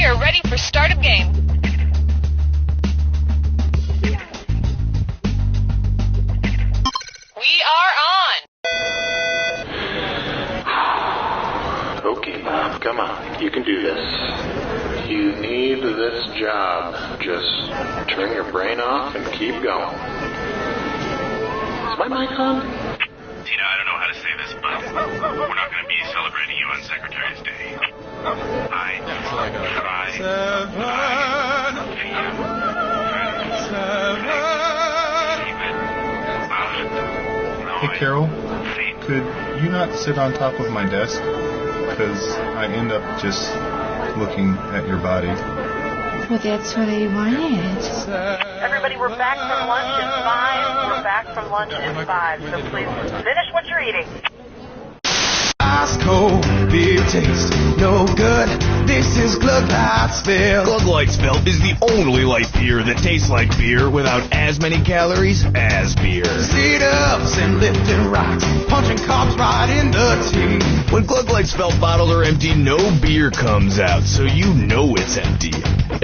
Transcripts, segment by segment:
We are ready for start of game. We are on. Okay, come on. You can do this. You need this job. Just turn your brain off and keep going. Is my mic on? Tina, I don't know how to say this, but we're not going to be celebrating you on Secretary's Day. Hey, Carol, could you not sit on top of my desk? Because I end up just looking at your body. Well, that's what I wanted. Everybody, we're back from lunch in 5. We're back from lunch in 5. So please finish what you're eating. Ice cold beer taste no good. This is Glug Lightsville. Glug Lightsville is the only light beer that tastes like beer without as many calories as beer. Sit-ups and lifting rocks, punching cops right in the teeth. When Glug Lightsville bottles are empty, no beer comes out, so you know it's empty.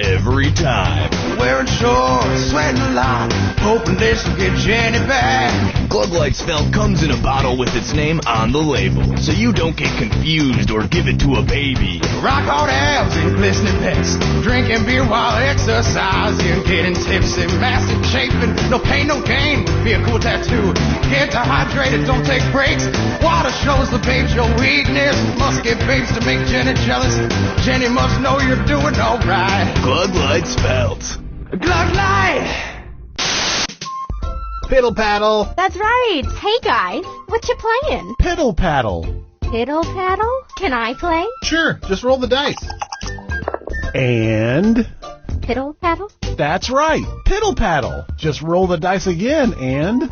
Every time. Wearing shorts, sweating a lot, hoping this will get Jenny back. Glug Lightsville comes in a bottle with its name on the label, so you don't get confused or give it to a baby. Rock hard abs and glistening pecs, drinking beer while exercising, getting tipsy, massive chafing, no pain, no gain, be a cool tattoo. Get dehydrated, don't take breaks, water shows the babes your weakness, must get babes to make Jenny jealous, Jenny must know you're doing alright. Glug Lightsville. Glug Light! Piddle paddle. That's right. Hey, guys. What you playing? Piddle paddle. Piddle paddle? Can I play? Sure, just roll the dice. And... Piddle paddle? That's right. Piddle paddle. Just roll the dice again and...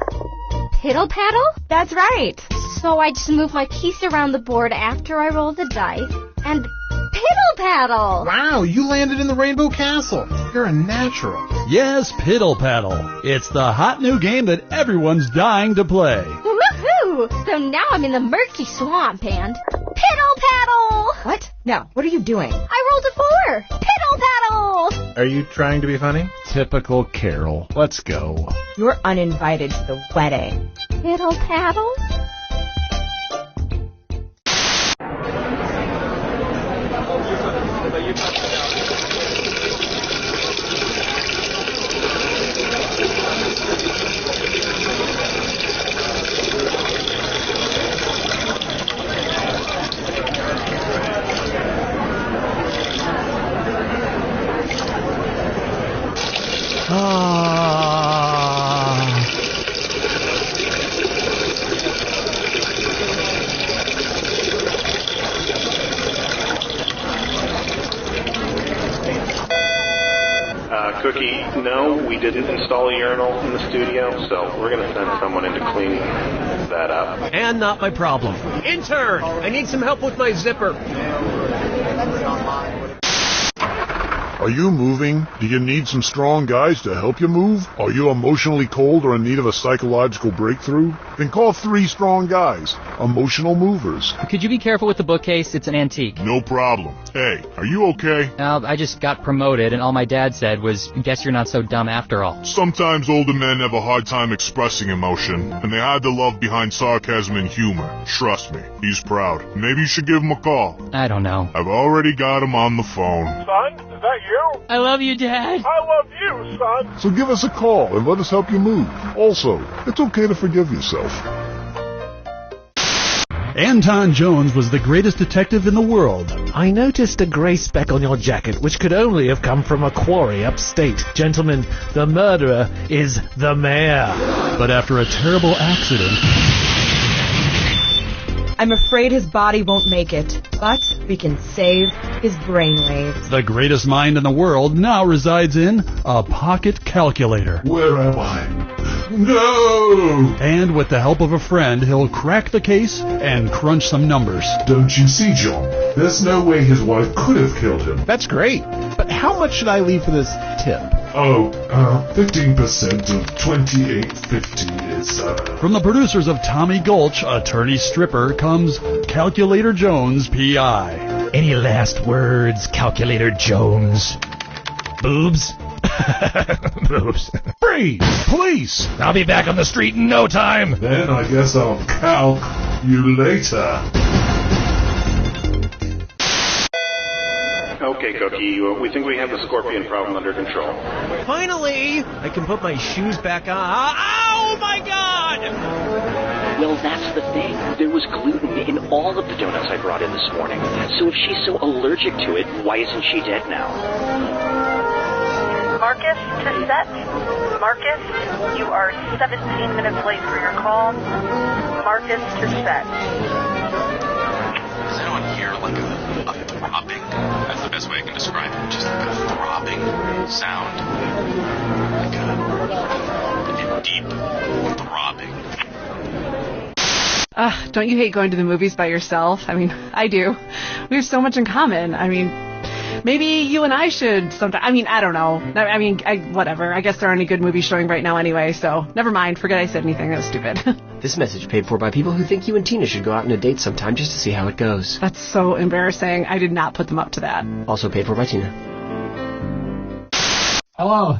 Piddle paddle? That's right. So I just move my piece around the board after I roll the dice and... Piddle paddle! Wow, you landed in the Rainbow Castle. You're a natural. Yes, Piddle paddle. It's the hot new game that everyone's dying to play. Woohoo! So now I'm in the murky swamp and... Piddle paddle! What? No, what are you doing? I rolled a 4! Piddle paddle! Are you trying to be funny? Typical Carol. Let's go. You're uninvited to the wedding. Piddle paddle? Cookie, no, we didn't install a urinal in the studio, so we're going to send someone in to clean that up. And not my problem. Intern, I need some help with my zipper. Are you moving? Do you need some strong guys to help you move? Are you emotionally cold or in need of a psychological breakthrough? Then call 3 strong guys, emotional movers. Could you be careful with the bookcase? It's an antique. No problem. Hey, are you okay? I just got promoted, and all my dad said was, guess you're not so dumb after all. Sometimes older men have a hard time expressing emotion, and they hide the love behind sarcasm and humor. Trust me, he's proud. Maybe you should give him a call. I don't know. I've already got him on the phone. Son, is that you? I love you, Dad. I love you, son. So give us a call and let us help you move. Also, it's okay to forgive yourself. Anton Jones was the greatest detective in the world. I noticed a gray speck on your jacket, which could only have come from a quarry upstate. Gentlemen, the murderer is the mayor. But after a terrible accident... I'm afraid his body won't make it, but we can save his brainwaves. The greatest mind in the world now resides in a pocket calculator. Where am I? No! And with the help of a friend, he'll crack the case and crunch some numbers. Don't you see, John? There's no way his wife could have killed him. That's great. But how much should I leave for this tip? 15% of $28.50 is, From the producers of Tommy Gulch, Attorney Stripper, comes Calculator Jones, P.I. Any last words, Calculator Jones? Boobs? Boobs. Freeze! Police! I'll be back on the street in no time. Then I guess I'll calc you later. Okay, Cookie, we think we have the scorpion problem under control. Finally! I can put my shoes back on. Oh my god! Well, that's the thing. There was gluten in all of the donuts I brought in this morning. So if she's so allergic to it, why isn't she dead now? Marcus to set. Marcus, you are 17 minutes late for your call. Marcus to set. Does anyone hear like a throbbing? That's the best way I can describe it. Just like a throbbing sound. Like a deep throbbing. Don't you hate going to the movies by yourself? I mean, I do. We have so much in common. I mean, maybe you and I should sometime. I mean, I don't know. I mean, whatever. I guess there aren't any good movies showing right now anyway, so never mind. Forget I said anything. That was stupid. This message paid for by people who think you and Tina should go out on a date sometime just to see how it goes. That's so embarrassing. I did not put them up to that. Also paid for by Tina. Hello,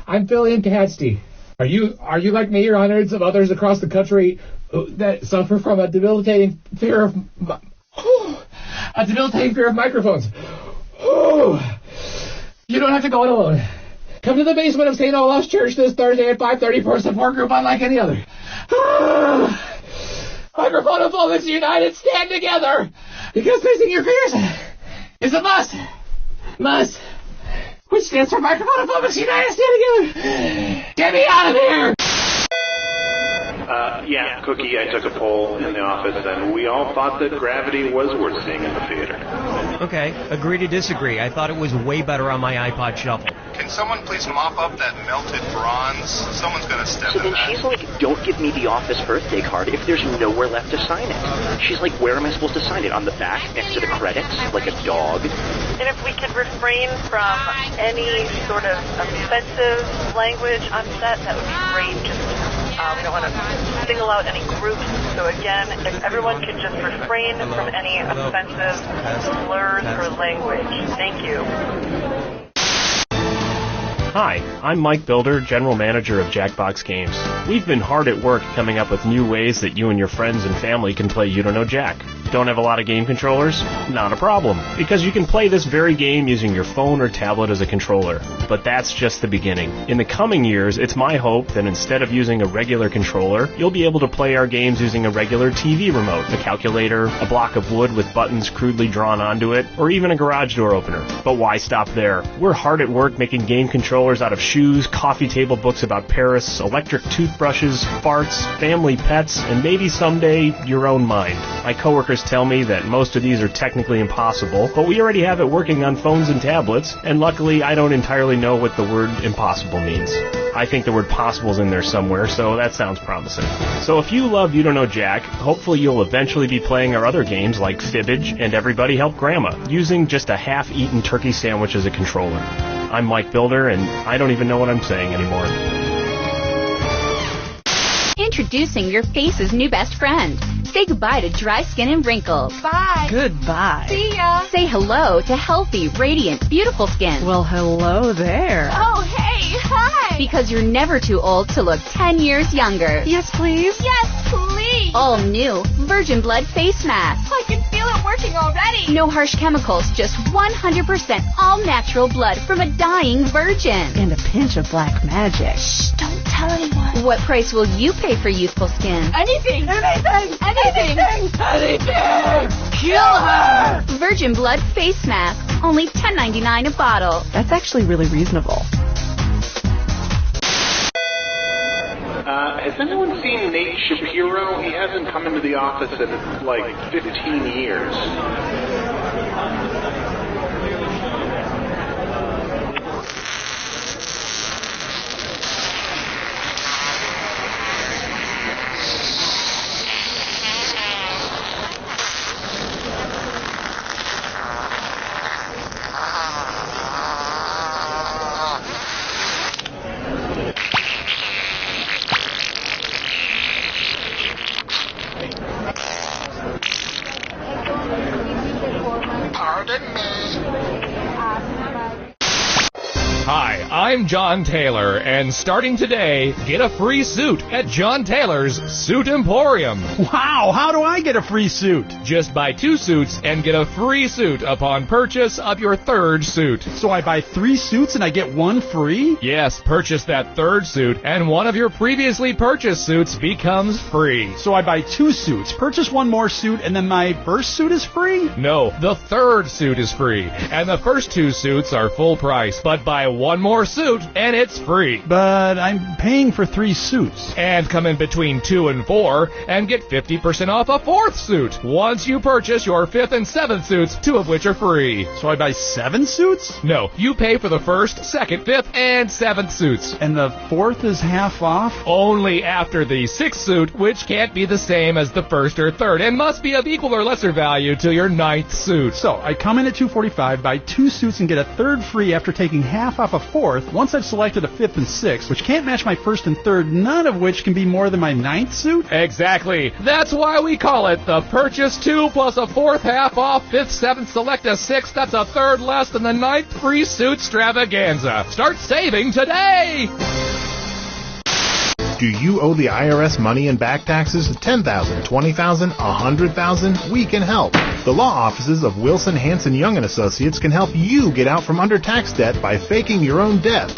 I'm Philly and Cadsty. Are you like me or hundreds of others across the country that suffer from a debilitating fear of microphones? You don't have to go it alone. Come to the basement of St. Olaf's Church this Thursday at 5:30 for a support group unlike any other. Microphonophobics United, stand together! Because facing your fears is a must. Must. Which stands for Microphonophobics United, stand together! Get me out of here! Yeah, Cookie, I took a poll in the office, and we all thought that Gravity was worth seeing in the theater. Okay, agree to disagree. I thought it was way better on my iPod Shuffle. Can someone please mop up that melted bronze? Someone's gonna step So in then that. she's like, don't give me the office birthday card if there's nowhere left to sign it. She's like, where am I supposed to sign it? On the back, next to the credits? Like a dog? And if we could refrain from any sort of offensive language on set, that would be great. Just, we don't want to single out any groups. So again, if everyone could just refrain from any offensive slurs or language. Thank you. Hi, I'm Mike Builder, General Manager of Jackbox Games. We've been hard at work coming up with new ways that you and your friends and family can play You Don't Know Jack. Don't have a lot of game controllers? Not a problem, because you can play this very game using your phone or tablet as a controller. But that's just the beginning. In the coming years, it's my hope that instead of using a regular controller, you'll be able to play our games using a regular TV remote, a calculator, a block of wood with buttons crudely drawn onto it, or even a garage door opener. But why stop there? We're hard at work making game controllers out of shoes, coffee table books about Paris, electric toothbrushes, farts, family pets, and maybe someday your own mind. My coworkers tell me that most of these are technically impossible, but we already have it working on phones and tablets, and luckily I don't entirely know what the word impossible means. I think the word possible's in there somewhere, so that sounds promising. So if you love You Don't Know Jack, hopefully you'll eventually be playing our other games like Fibbage and Everybody Help Grandma, using just a half-eaten turkey sandwich as a controller. I'm Mike Builder, and I don't even know what I'm saying anymore. Introducing your face's new best friend. Say goodbye to dry skin and wrinkles. Bye. Goodbye. See ya. Say hello to healthy, radiant, beautiful skin. Well, hello there. Oh, hey, hi. Because you're never too old to look 10 years younger. Yes, please. Yes, please. All new Virgin Blood Face Mask. I can feel it working already. No harsh chemicals, just 100% all-natural blood from a dying virgin. And a pinch of black magic. Shh, don't tell anyone. What price will you pay for youthful skin? Anything. Anything. Kill her. Virgin Blood Face Mask. Only $10.99 a bottle. That's actually really reasonable. Has anyone seen Nate Shapiro? He hasn't come into the office in like 15 years. Pardon me. Hi, I'm John Taylor, and starting today, get a free suit at John Taylor's Suit Emporium. Wow, how do I get a free suit? Just buy 2 suits and get a free suit upon purchase of your 3rd suit. So I buy 3 suits and I get 1 free? Yes, purchase that 3rd suit, and one of your previously purchased suits becomes free. So I buy 2 suits, purchase 1 more suit, and then my first suit is free? No, the 3rd suit is free, and the first 2 suits are full price, but buy 1 more suit and it's free. But I'm paying for 3 suits. And come in between 2 and 4 and get 50% off a 4th suit once you purchase your 5th and 7th suits, 2 of which are free. So I buy 7 suits? No, you pay for the 1st, 2nd, 5th, and 7th suits. And the 4th is half off? Only after the 6th suit, which can't be the same as the 1st or 3rd and must be of equal or lesser value to your 9th suit. So I come in at $245, buy 2 suits, and get a 3rd free after taking half off a 4th once I've selected a 5th and 6th, which can't match my 1st and 3rd, none of which can be more than my 9th suit? Exactly. That's why we call it the Purchase 2 plus a 4th half off, 5th, 7th, select a 6th, that's a 3rd less than the 9th free suit extravaganza. Start saving today! Do you owe the IRS money in back taxes? $10,000, $20,000, $100,000? We can help. The law offices of Wilson, Hanson, Young & Associates can help you get out from under tax debt by faking your own death.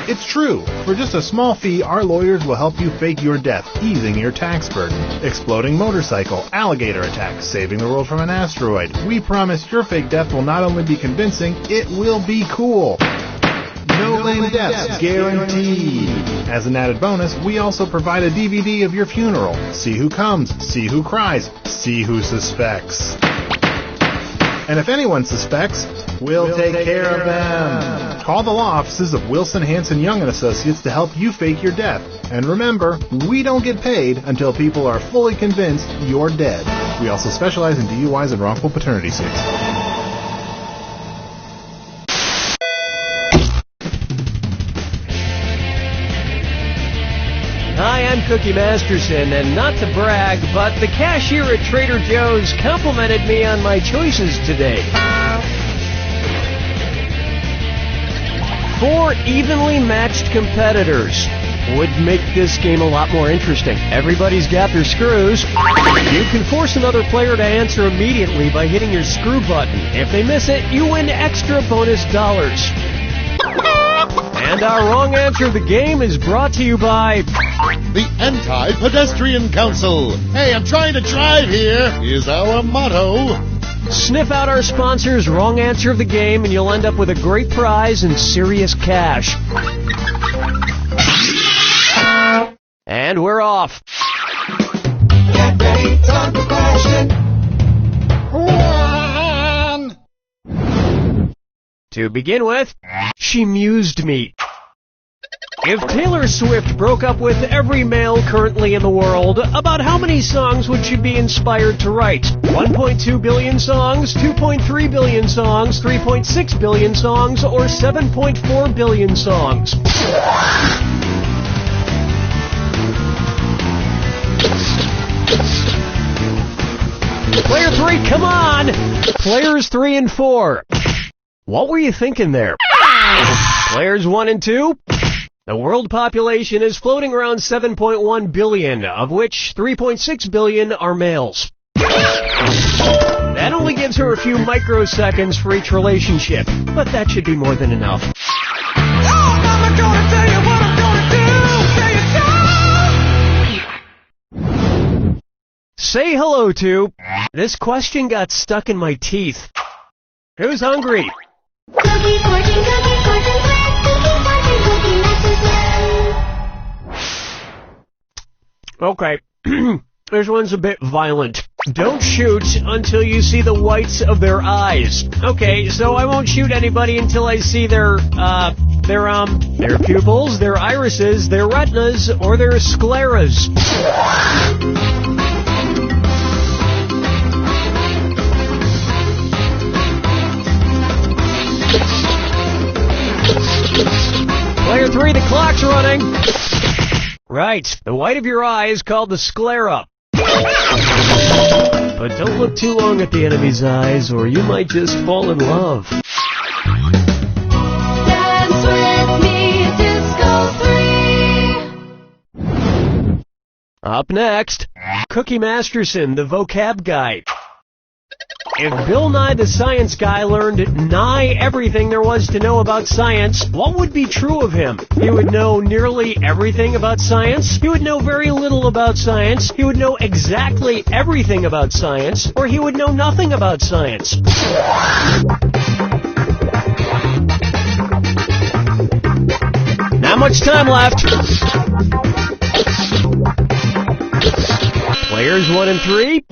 It's true. For just a small fee, our lawyers will help you fake your death, easing your tax burden. Exploding motorcycle, alligator attack, saving the world from an asteroid. We promise your fake death will not only be convincing, it will be cool. No lame deaths guaranteed. As an added bonus, we also provide a DVD of your funeral. See who comes, see who cries, see who suspects. And if anyone suspects, we'll take care of them. Call the law offices of Wilson, Hanson, Young & Associates to help you fake your death. And remember, we don't get paid until people are fully convinced you're dead. We also specialize in DUIs and wrongful paternity suits. Hi, I'm Cookie Masterson, and not to brag, but the cashier at Trader Joe's complimented me on my choices today. 4 evenly matched competitors would make this game a lot more interesting. Everybody's got their screws. You can force another player to answer immediately by hitting your screw button. If they miss it, you win extra bonus dollars. And our wrong answer of the game is brought to you by the Anti-Pedestrian Council. Hey, I'm trying to drive here, is our motto. Sniff out our sponsor's wrong answer of the game and you'll end up with a great prize and serious cash. And we're off. Get ready, time for question. 1. To begin with, she mused me. If Taylor Swift broke up with every male currently in the world, about how many songs would she be inspired to write? 1.2 billion songs, 2.3 billion songs, 3.6 billion songs, or 7.4 billion songs? Player 3, come on! Players 3 and 4. What were you thinking there? Players 1 and 2? The world population is floating around 7.1 billion, of which 3.6 billion are males. That only gives her a few microseconds for each relationship, but that should be more than enough. Oh, Mama, gonna tell you what I'm gonna do! Say hello to... This question got stuck in my teeth. Who's hungry? Cookie fortune, bread, cookie fortune, Okay, this one's a bit violent. Don't shoot until you see the whites of their eyes. Okay, so I won't shoot anybody until I see their pupils, their irises, their retinas, or their scleras. Player 3, the clock's running. Right, the white of your eye is called the sclera. But don't look too long at the enemy's eyes, or you might just fall in love. Dance with me, Disco 3. Up next, Cookie Masterson, the vocab guy. If Bill Nye the Science Guy learned nigh everything there was to know about science, what would be true of him? He would know nearly everything about science, he would know very little about science, he would know exactly everything about science, or he would know nothing about science. Not much time left. Players 1 and 3.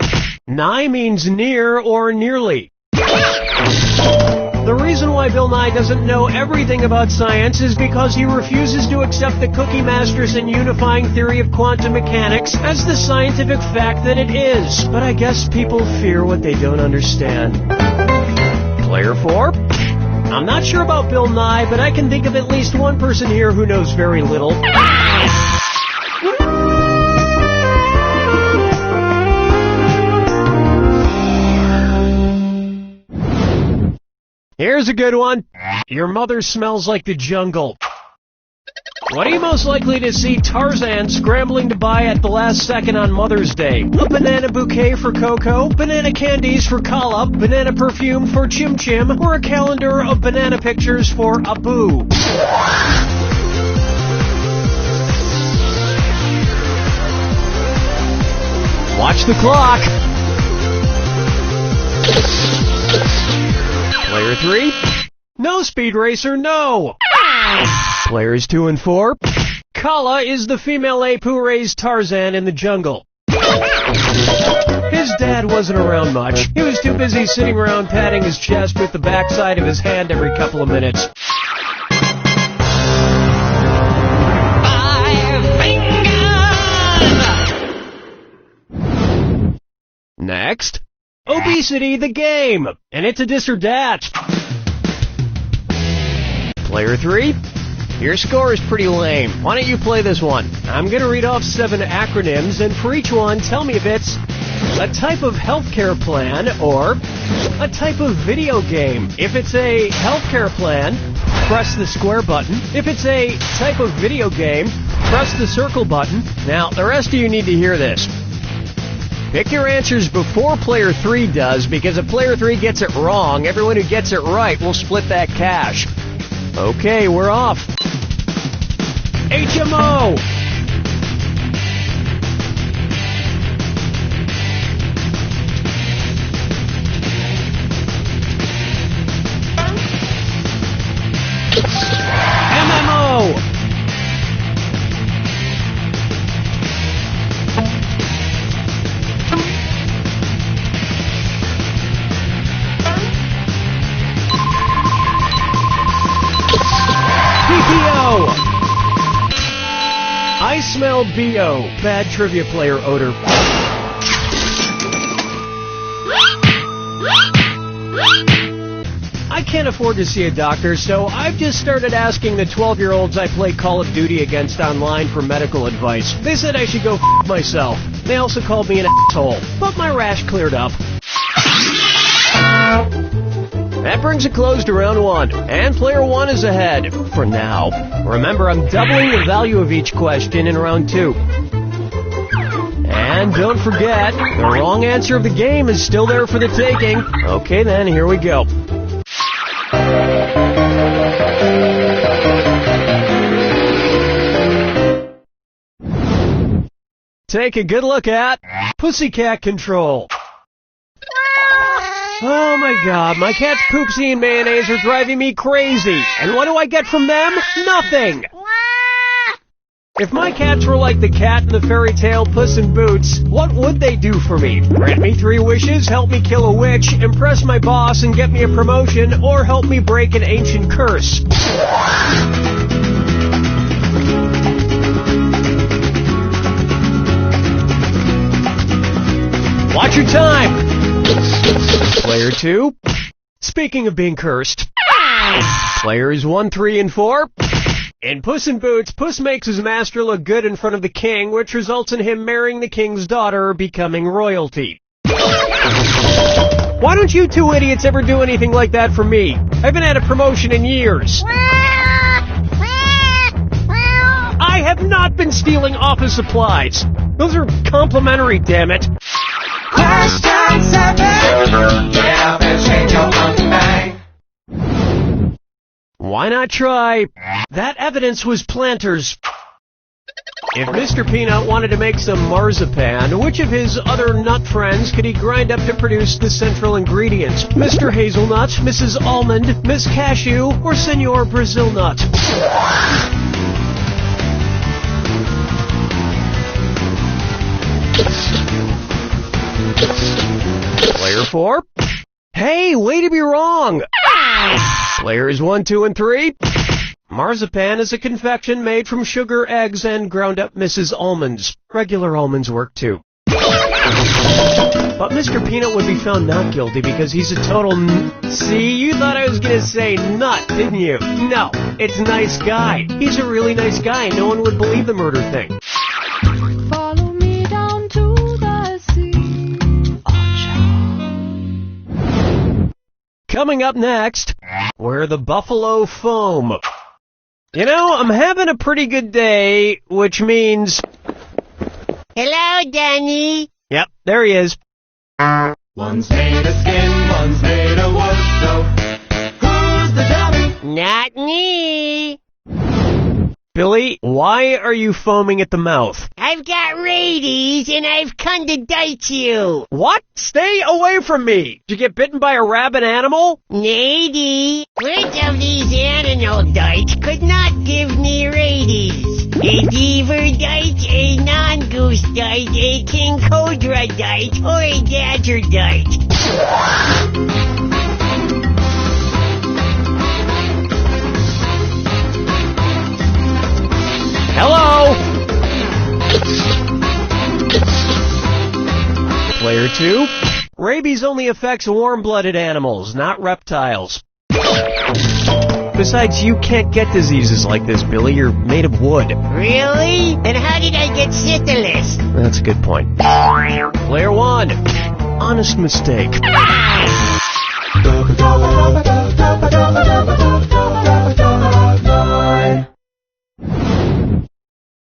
Nigh means near or nearly. The reason why Bill Nye doesn't know everything about science is because he refuses to accept the Cookie Masterson unifying theory of quantum mechanics as the scientific fact that it is. But I guess people fear what they don't understand. Player 4. I'm not sure about Bill Nye, but I can think of at least one person here who knows very little. Here's a good one. Your mother smells like the jungle. What are you most likely to see Tarzan scrambling to buy at the last second on Mother's Day? A banana bouquet for Coco, banana candies for Kala, banana perfume for Chim Chim, or a calendar of banana pictures for Abu? Watch the clock. Player 3. No, Speed Racer, no. Players 2 and 4. Kala is the female ape who raised Tarzan in the jungle. His dad wasn't around much. He was too busy sitting around patting his chest with the backside of his hand every couple of minutes. Next, Obesity the game, and it's a dis or dat. Player 3, your score is pretty lame. Why don't you play this one? I'm going to read off 7 acronyms, and for each one, tell me if it's a type of healthcare plan or a type of video game. If it's a healthcare plan, press the square button. If it's a type of video game, press the circle button. Now, the rest of you need to hear this. Pick your answers before Player 3 does, because if Player 3 gets it wrong, everyone who gets it right will split that cash. Okay, we're off. HMO! MMO! I smell B.O. Bad trivia player odor. I can't afford to see a doctor, so I've just started asking the 12-year-olds I play Call of Duty against online for medical advice. They said I should go f*** myself. They also called me an asshole, but my rash cleared up. That brings a close to round 1, and Player 1 is ahead, for now. Remember, I'm doubling the value of each question in round 2. And don't forget, the wrong answer of the game is still there for the taking. Okay then, here we go. Take a good look at Pussycat Control. Oh my god, my cat's poopsie and mayonnaise are driving me crazy. And what do I get from them? Nothing! If my cats were like the cat in the fairy tale Puss in Boots, what would they do for me? Grant me 3 wishes, help me kill a witch, impress my boss and get me a promotion, or help me break an ancient curse? Watch your time! Player 2, speaking of being cursed. Players 1, 3, and 4. In Puss in Boots, Puss makes his master look good in front of the king, which results in him marrying the king's daughter, becoming royalty. Why don't you two idiots ever do anything like that for me? I haven't had a promotion in years. I have not been stealing office supplies. Those are complimentary, damn it. Question 7. Get up and change your monkey bang. Why not try? That evidence was planters. If Mr. Peanut wanted to make some marzipan, which of his other nut friends could he grind up to produce the central ingredients? Mr. Hazelnut, Mrs. Almond, Miss Cashew, or Senor Brazil Nut? Player 4? Hey, way to be wrong! Players 1, 2, and 3? Marzipan is a confection made from sugar, eggs, and ground-up Mrs. Almonds. Regular almonds work too. But Mr. Peanut would be found not guilty because he's a total See, you thought I was gonna say nut, didn't you? No, it's nice guy. He's a really nice guy. No one would believe the murder thing. Follow me down to the sea. Coming up next, we're the Buffalo Foam. You know, I'm having a pretty good day, which means... Hello, Danny. Yep, there he is. One's made of skin, one's made of wood, so who's the dummy? Not me. Billy, why are you foaming at the mouth? I've got rabies and I've come to dite you. What? Stay away from me. Did you get bitten by a rabid animal? Lady, which of these animal dites could not give me rabies? A beaver dite, a non-goose dite, a king cobra dite, or a gadger dite? Hello? Player 2? Rabies only affects warm-blooded animals, not reptiles. Besides, you can't get diseases like this, Billy. You're made of wood. Really? And how did I get syphilis? That's a good point. Player 1. Honest mistake.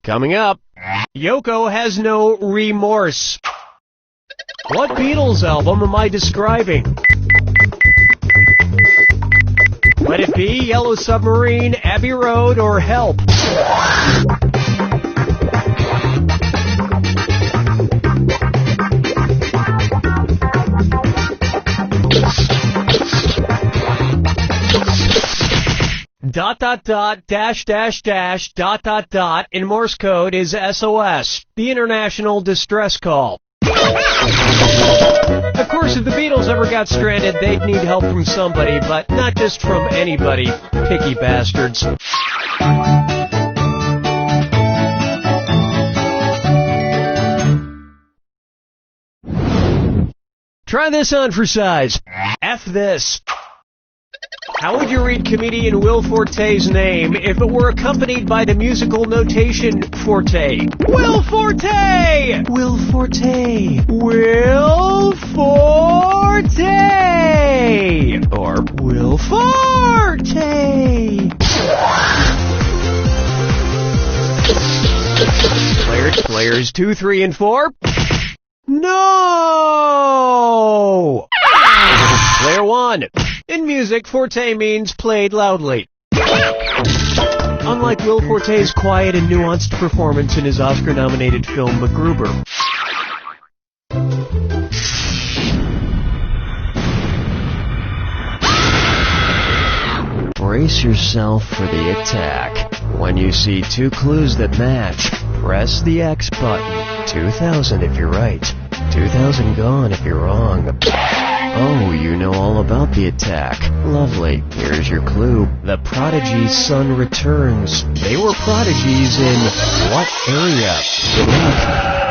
Coming up, Yoko has no remorse. What Beatles album am I describing? Let it be Yellow Submarine, Abbey Road, or Help? ... in Morse code is SOS, the International Distress Call. Of course, if the Beatles ever got stranded, they'd need help from somebody, but not just from anybody. Picky bastards. Try this on for size. F this. How would you read comedian Will Forte's name if it were accompanied by the musical notation Forte? Will Forte! Will Forte! Will Forte! Or Will Forte! Players 2, 3, and 4? No! Player 1. In music, forte means played loudly. Unlike Will Forte's quiet and nuanced performance in his Oscar-nominated film MacGruber. Brace yourself for the attack. When you see two clues that match, press the X button. 2,000 if you're right. 2,000 gone if you're wrong. Oh, you know all about the attack. Lovely. Here's your clue. The prodigy's son returns. They were prodigies in what area? Good luck.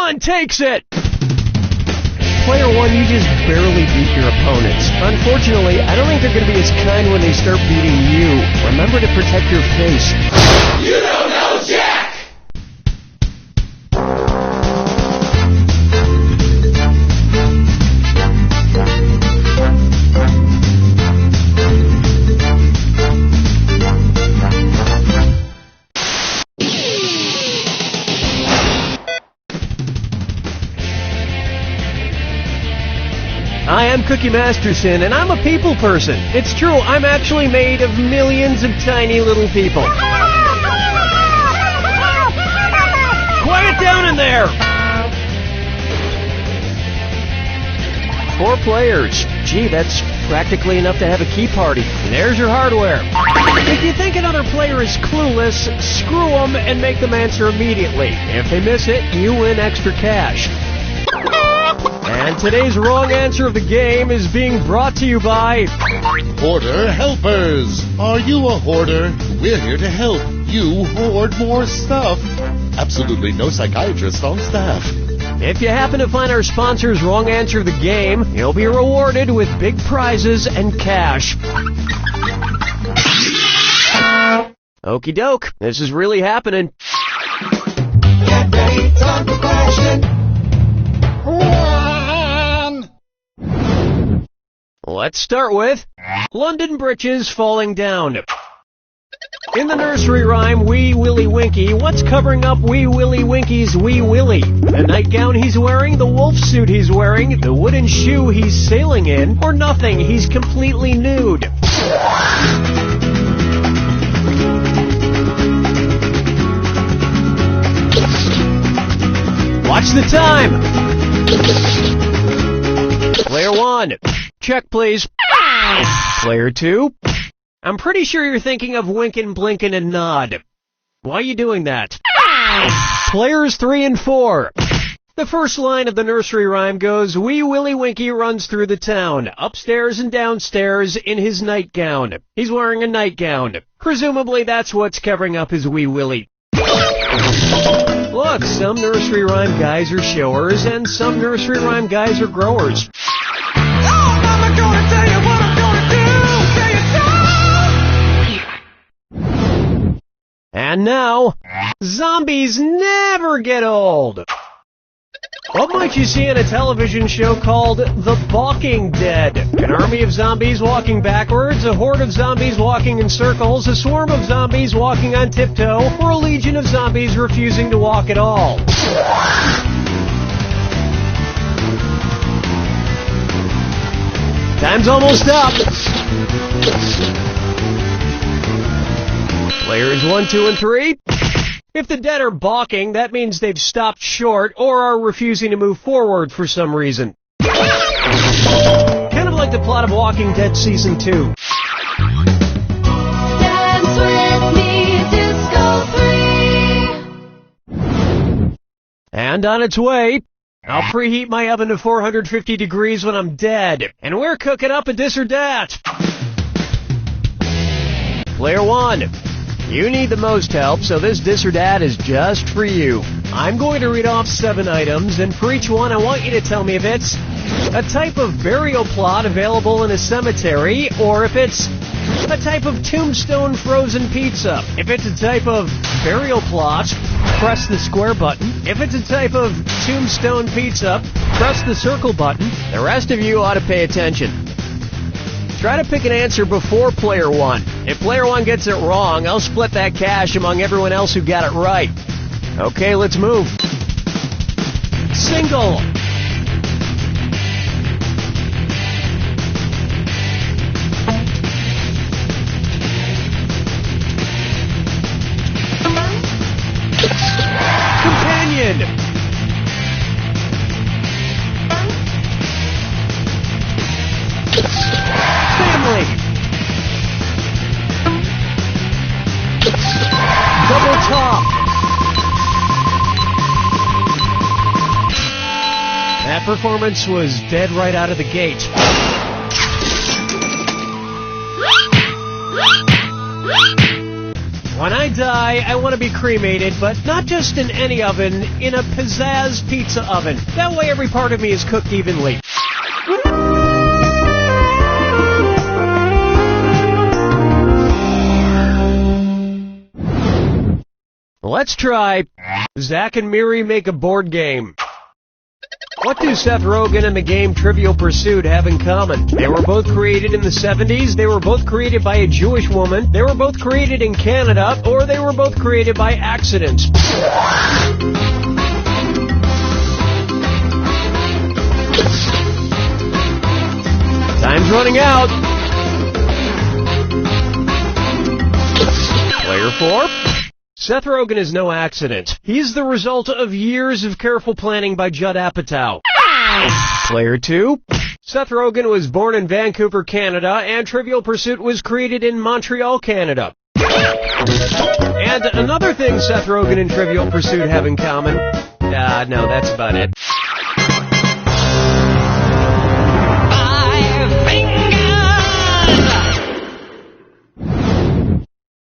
1 takes it! Player 1, you just barely beat your opponents. Unfortunately, I don't think they're going to be as kind when they start beating you. Remember to protect your face. You don't know Jack! I am Cookie Masterson, and I'm a people person. It's true, I'm actually made of millions of tiny little people. Quiet down in there! 4 players. Gee, that's practically enough to have a key party. And there's your hardware. If you think another player is clueless, screw them and make them answer immediately. If they miss it, you win extra cash. And today's wrong answer of the game is being brought to you by Hoarder Helpers. Are you a hoarder? We're here to help you hoard more stuff. Absolutely no psychiatrist on staff. If you happen to find our sponsor's wrong answer of the game, you'll be rewarded with big prizes and cash. Okie doke, this is really happening. Get ready, time for question. Let's start with London britches falling down. In the nursery rhyme, Wee Willie Winky, what's covering up Wee Willie Winky's Wee Willie? The nightgown he's wearing, the wolf suit he's wearing, the wooden shoe he's sailing in, or nothing, he's completely nude. Watch the time! Player 1, check please. Player 2, I'm pretty sure you're thinking of winkin', blinkin', and nod. Why are you doing that? Players 3 and 4. The first line of the nursery rhyme goes, Wee Willie Winky runs through the town, upstairs and downstairs in his nightgown. He's wearing a nightgown. Presumably that's what's covering up his Wee Willie. Look, some nursery rhyme guys are showers, and some nursery rhyme guys are growers. Oh, Mama gonna tell you what I'm gonna do. Say it. And now, zombies never get old. What might you see in a television show called The Walking Dead? An army of zombies walking backwards, a horde of zombies walking in circles, a swarm of zombies walking on tiptoe, or a legion of zombies refusing to walk at all. Time's almost up. Players 1, 2, and 3. If the dead are balking, that means they've stopped short or are refusing to move forward for some reason. Kind of like the plot of Walking Dead Season 2. Dance with me, Disco 3. And on its way, I'll preheat my oven to 450 degrees when I'm dead. And we're cooking up a this or that. Player 1. You need the most help, so this or dat is just for you. I'm going to read off 7 items, and for each one I want you to tell me if it's a type of burial plot available in a cemetery, or if it's a type of tombstone frozen pizza. If it's a type of burial plot, press the square button. If it's a type of tombstone pizza, press the circle button. The rest of you ought to pay attention. Try to pick an answer before Player 1. If Player 1 gets it wrong, I'll split that cash among everyone else who got it right. Okay, let's move. Single. Companion. Family. Double top. That performance was dead right out of the gate. When I die, I want to be cremated, but not just in any oven, in a pizzazz pizza oven. That way every part of me is cooked evenly. Let's try Zach and Miri make a board game. What do Seth Rogen and the game Trivial Pursuit have in common? They were both created in the 70s, they were both created by a Jewish woman, they were both created in Canada, or they were both created by accident. Time's running out. Player 4. Seth Rogen is no accident. He's the result of years of careful planning by Judd Apatow. Player 2. Seth Rogen was born in Vancouver, Canada, and Trivial Pursuit was created in Montreal, Canada. And another thing Seth Rogen and Trivial Pursuit have in common... no, that's about it.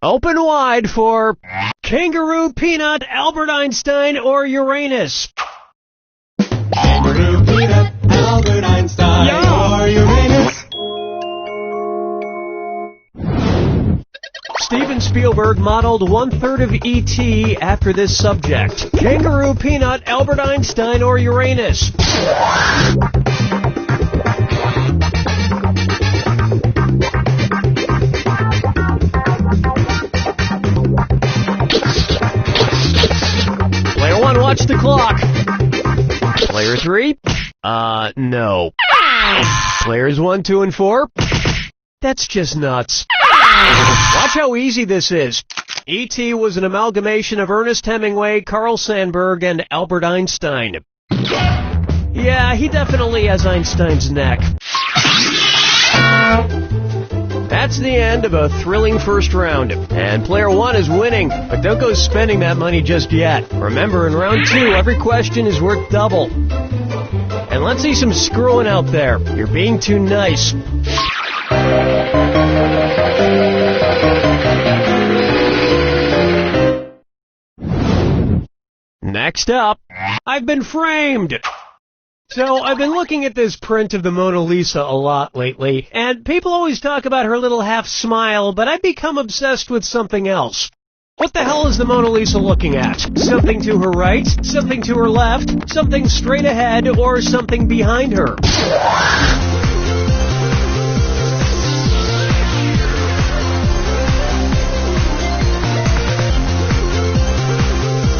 Open wide for Kangaroo, Peanut, Albert Einstein, or Uranus. Kangaroo, Peanut, Albert Einstein, or Uranus. Steven Spielberg modeled 1/3 of E.T. after this subject. Kangaroo, Peanut, Albert Einstein, or Uranus. Player 1, watch the clock. Player 3? No. Players 1, 2, and 4? That's just nuts. Watch how easy this is. E.T. was an amalgamation of Ernest Hemingway, Carl Sandburg, and Albert Einstein. Yeah, he definitely has Einstein's neck. That's the end of a thrilling first round. And player 1 is winning, but don't go spending that money just yet. Remember, in round 2, every question is worth double. And let's see some screwing out there. You're being too nice. Next up, I've been framed. So, I've been looking at this print of the Mona Lisa a lot lately, and people always talk about her little half smile, but I've become obsessed with something else. What the hell is the Mona Lisa looking at? Something to her right, something to her left, something straight ahead, or something behind her?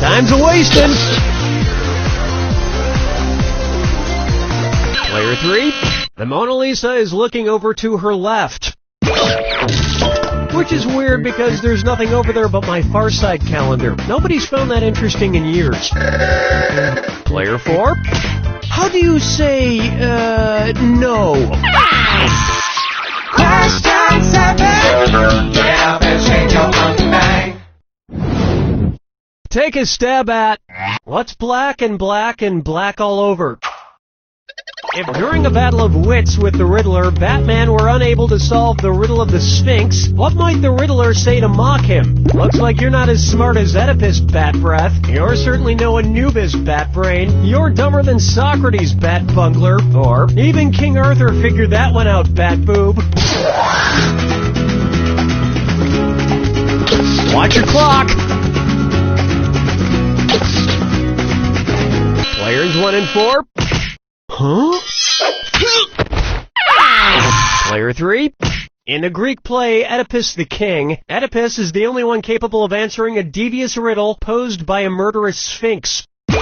Time's a-wasting. Player 3, the Mona Lisa is looking over to her left. Which is weird because there's nothing over there but my Far Side calendar. Nobody's found that interesting in years. Player 4, how do you say, no? Question 7. Get up and change your mind. Take a stab at what's black and black and black all over. If during a battle of wits with the Riddler, Batman were unable to solve the riddle of the Sphinx, what might the Riddler say to mock him? Looks like you're not as smart as Oedipus, Bat Breath. You're certainly no Anubis, Bat Brain. You're dumber than Socrates, Bat Bungler. Or even King Arthur figured that one out, Bat Boob. Watch your clock. Players 1 and 4. Huh? Player 3. In the Greek play Oedipus the King, Oedipus is the only one capable of answering a devious riddle posed by a murderous sphinx. You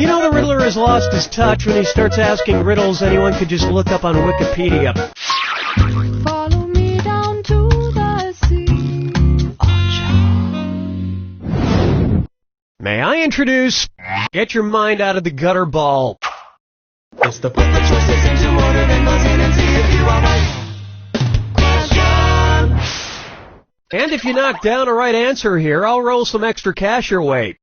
know the Riddler has lost his touch when he starts asking riddles anyone could just look up on Wikipedia. Follow me down to the sea. May I introduce... Get your mind out of the gutter ball. It's the put the choices into order, then buzz in and see if you are right. Question. And if you knock down a right answer here, I'll roll some extra cash your way.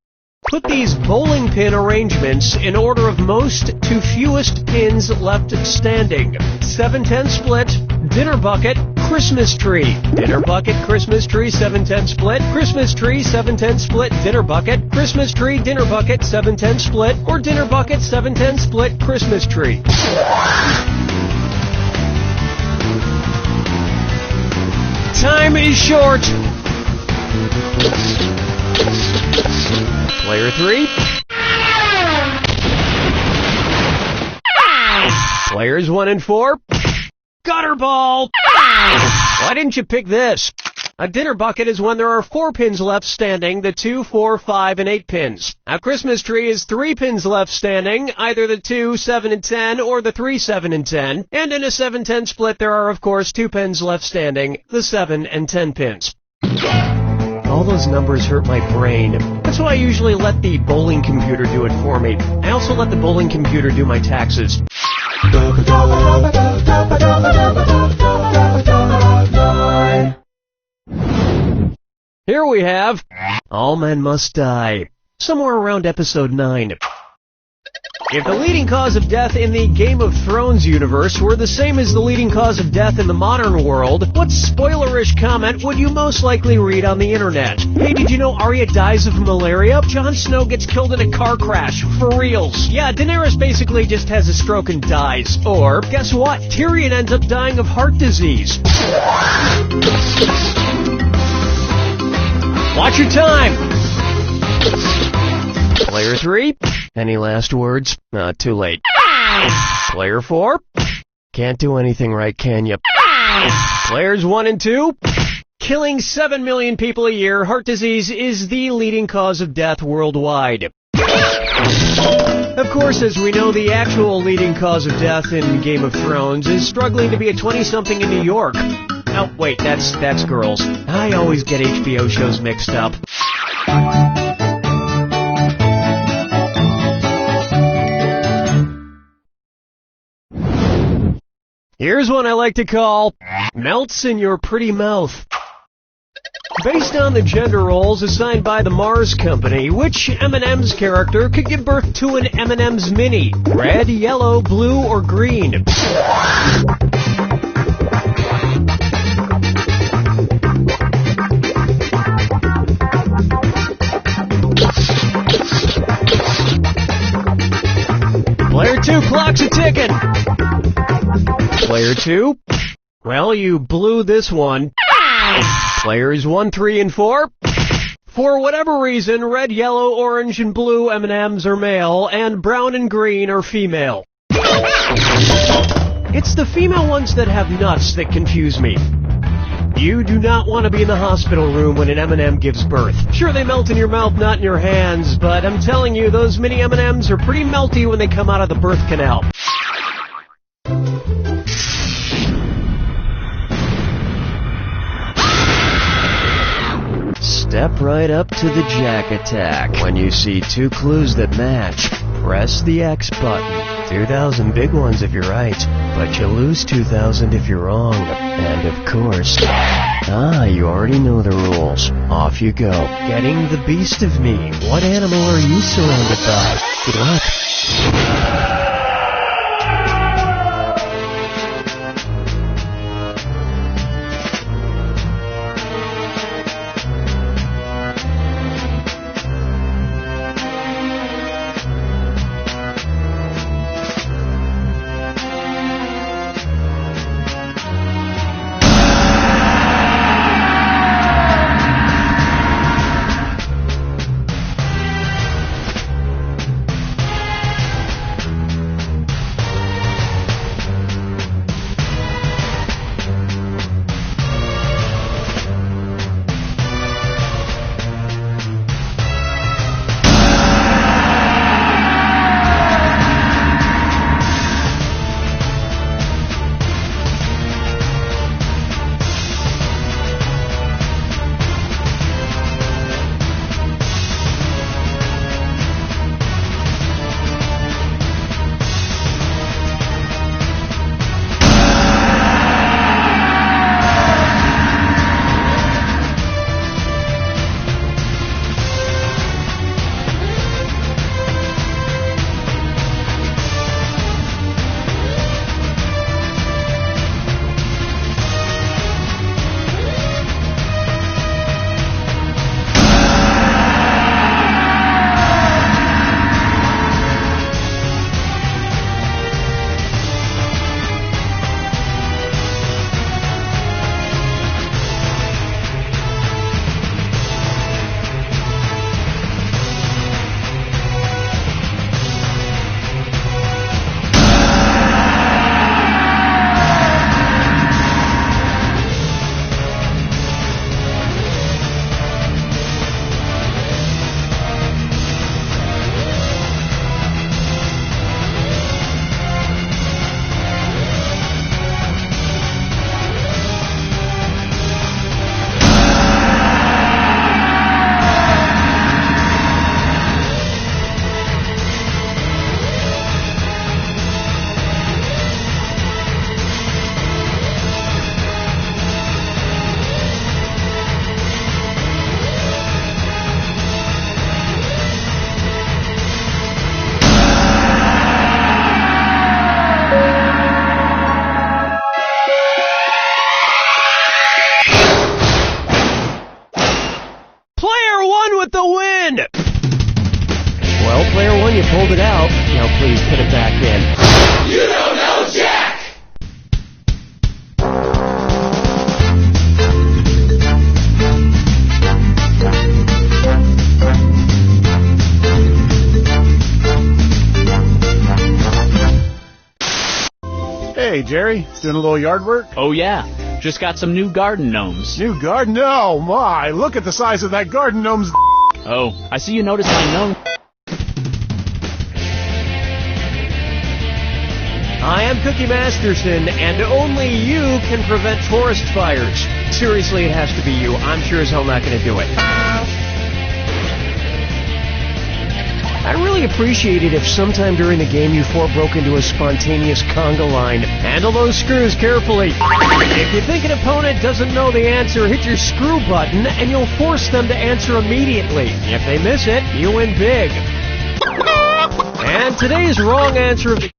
Put these bowling pin arrangements in order of most to fewest pins left standing. 7-10 split, dinner bucket, Christmas tree. Dinner bucket, Christmas tree, 7/10 split. Christmas tree, 7/10 split, dinner bucket. Christmas tree, dinner bucket, 7/10 split. Or dinner bucket, 7/10 split, Christmas tree. Time is short. Player 3. Players 1 and 4. Gutter ball! Why didn't you pick this? A dinner bucket is when there are 4 pins left standing, the 2, 4, 5, and 8 pins. A Christmas tree is 3 pins left standing, either the 2, 7, and 10, or the 3, 7, and 10. And in a 7/10 split, there are, of course, 2 pins left standing, the 7 and 10 pins. All those numbers hurt my brain. That's why I usually let the bowling computer do it for me. I also let the bowling computer do my taxes. Here we have All Men Must Die, somewhere around episode 9. If the leading cause of death in the Game of Thrones universe were the same as the leading cause of death in the modern world, what spoilerish comment would you most likely read on the internet? Hey, did you know Arya dies of malaria? Jon Snow gets killed in a car crash. For reals. Yeah, Daenerys basically just has a stroke and dies. Or, guess what? Tyrion ends up dying of heart disease. Watch your time! Player 3, any last words? Too late. Player 4, can't do anything right, can you? Players 1 and 2, killing 7 million people a year, heart disease is the leading cause of death worldwide. Of course, as we know, the actual leading cause of death in Game of Thrones is struggling to be a 20-something in New York. Oh, wait, that's girls. I always get HBO shows mixed up. Here's one I like to call Melts in Your Pretty Mouth. Based on the gender roles assigned by the Mars Company, which M&M's character could give birth to an M&M's Mini? Red, yellow, blue, or green? Player 2, clock's a ticking. Player 2, well, you blew this one. Players 1, 3, and 4, for whatever reason, red, yellow, orange, and blue M&Ms are male, and brown and green are female. It's the female ones that have nuts that confuse me. You do not want to be in the hospital room when an M&M gives birth. Sure, they melt in your mouth, not in your hands, but I'm telling you, those mini M&Ms are pretty melty when they come out of the birth canal. Step right up to the Jack Attack. When you see 2 clues that match, press the X button. 2,000 big ones if you're right, but you lose 2,000 if you're wrong. And of course, you already know the rules. Off you go. Getting the beast of me. What animal are you surrounded by? Good luck. pulled it out. Now please put it back in. You don't know Jack! Hey, Jerry, doing a little yard work? Oh, yeah. Just got some new garden gnomes. New garden? Oh, my. Look at the size of that garden gnome's. Oh, I see you noticed my gnome. I am Cookie Masterson, and only you can prevent forest fires. Seriously, it has to be you. I'm sure as hell not going to do it. I'd really appreciate it if sometime during the game you four broke into a spontaneous conga line. Handle those screws carefully. If you think an opponent doesn't know the answer, hit your screw button and you'll force them to answer immediately. If they miss it, you win big. And today's wrong answer of the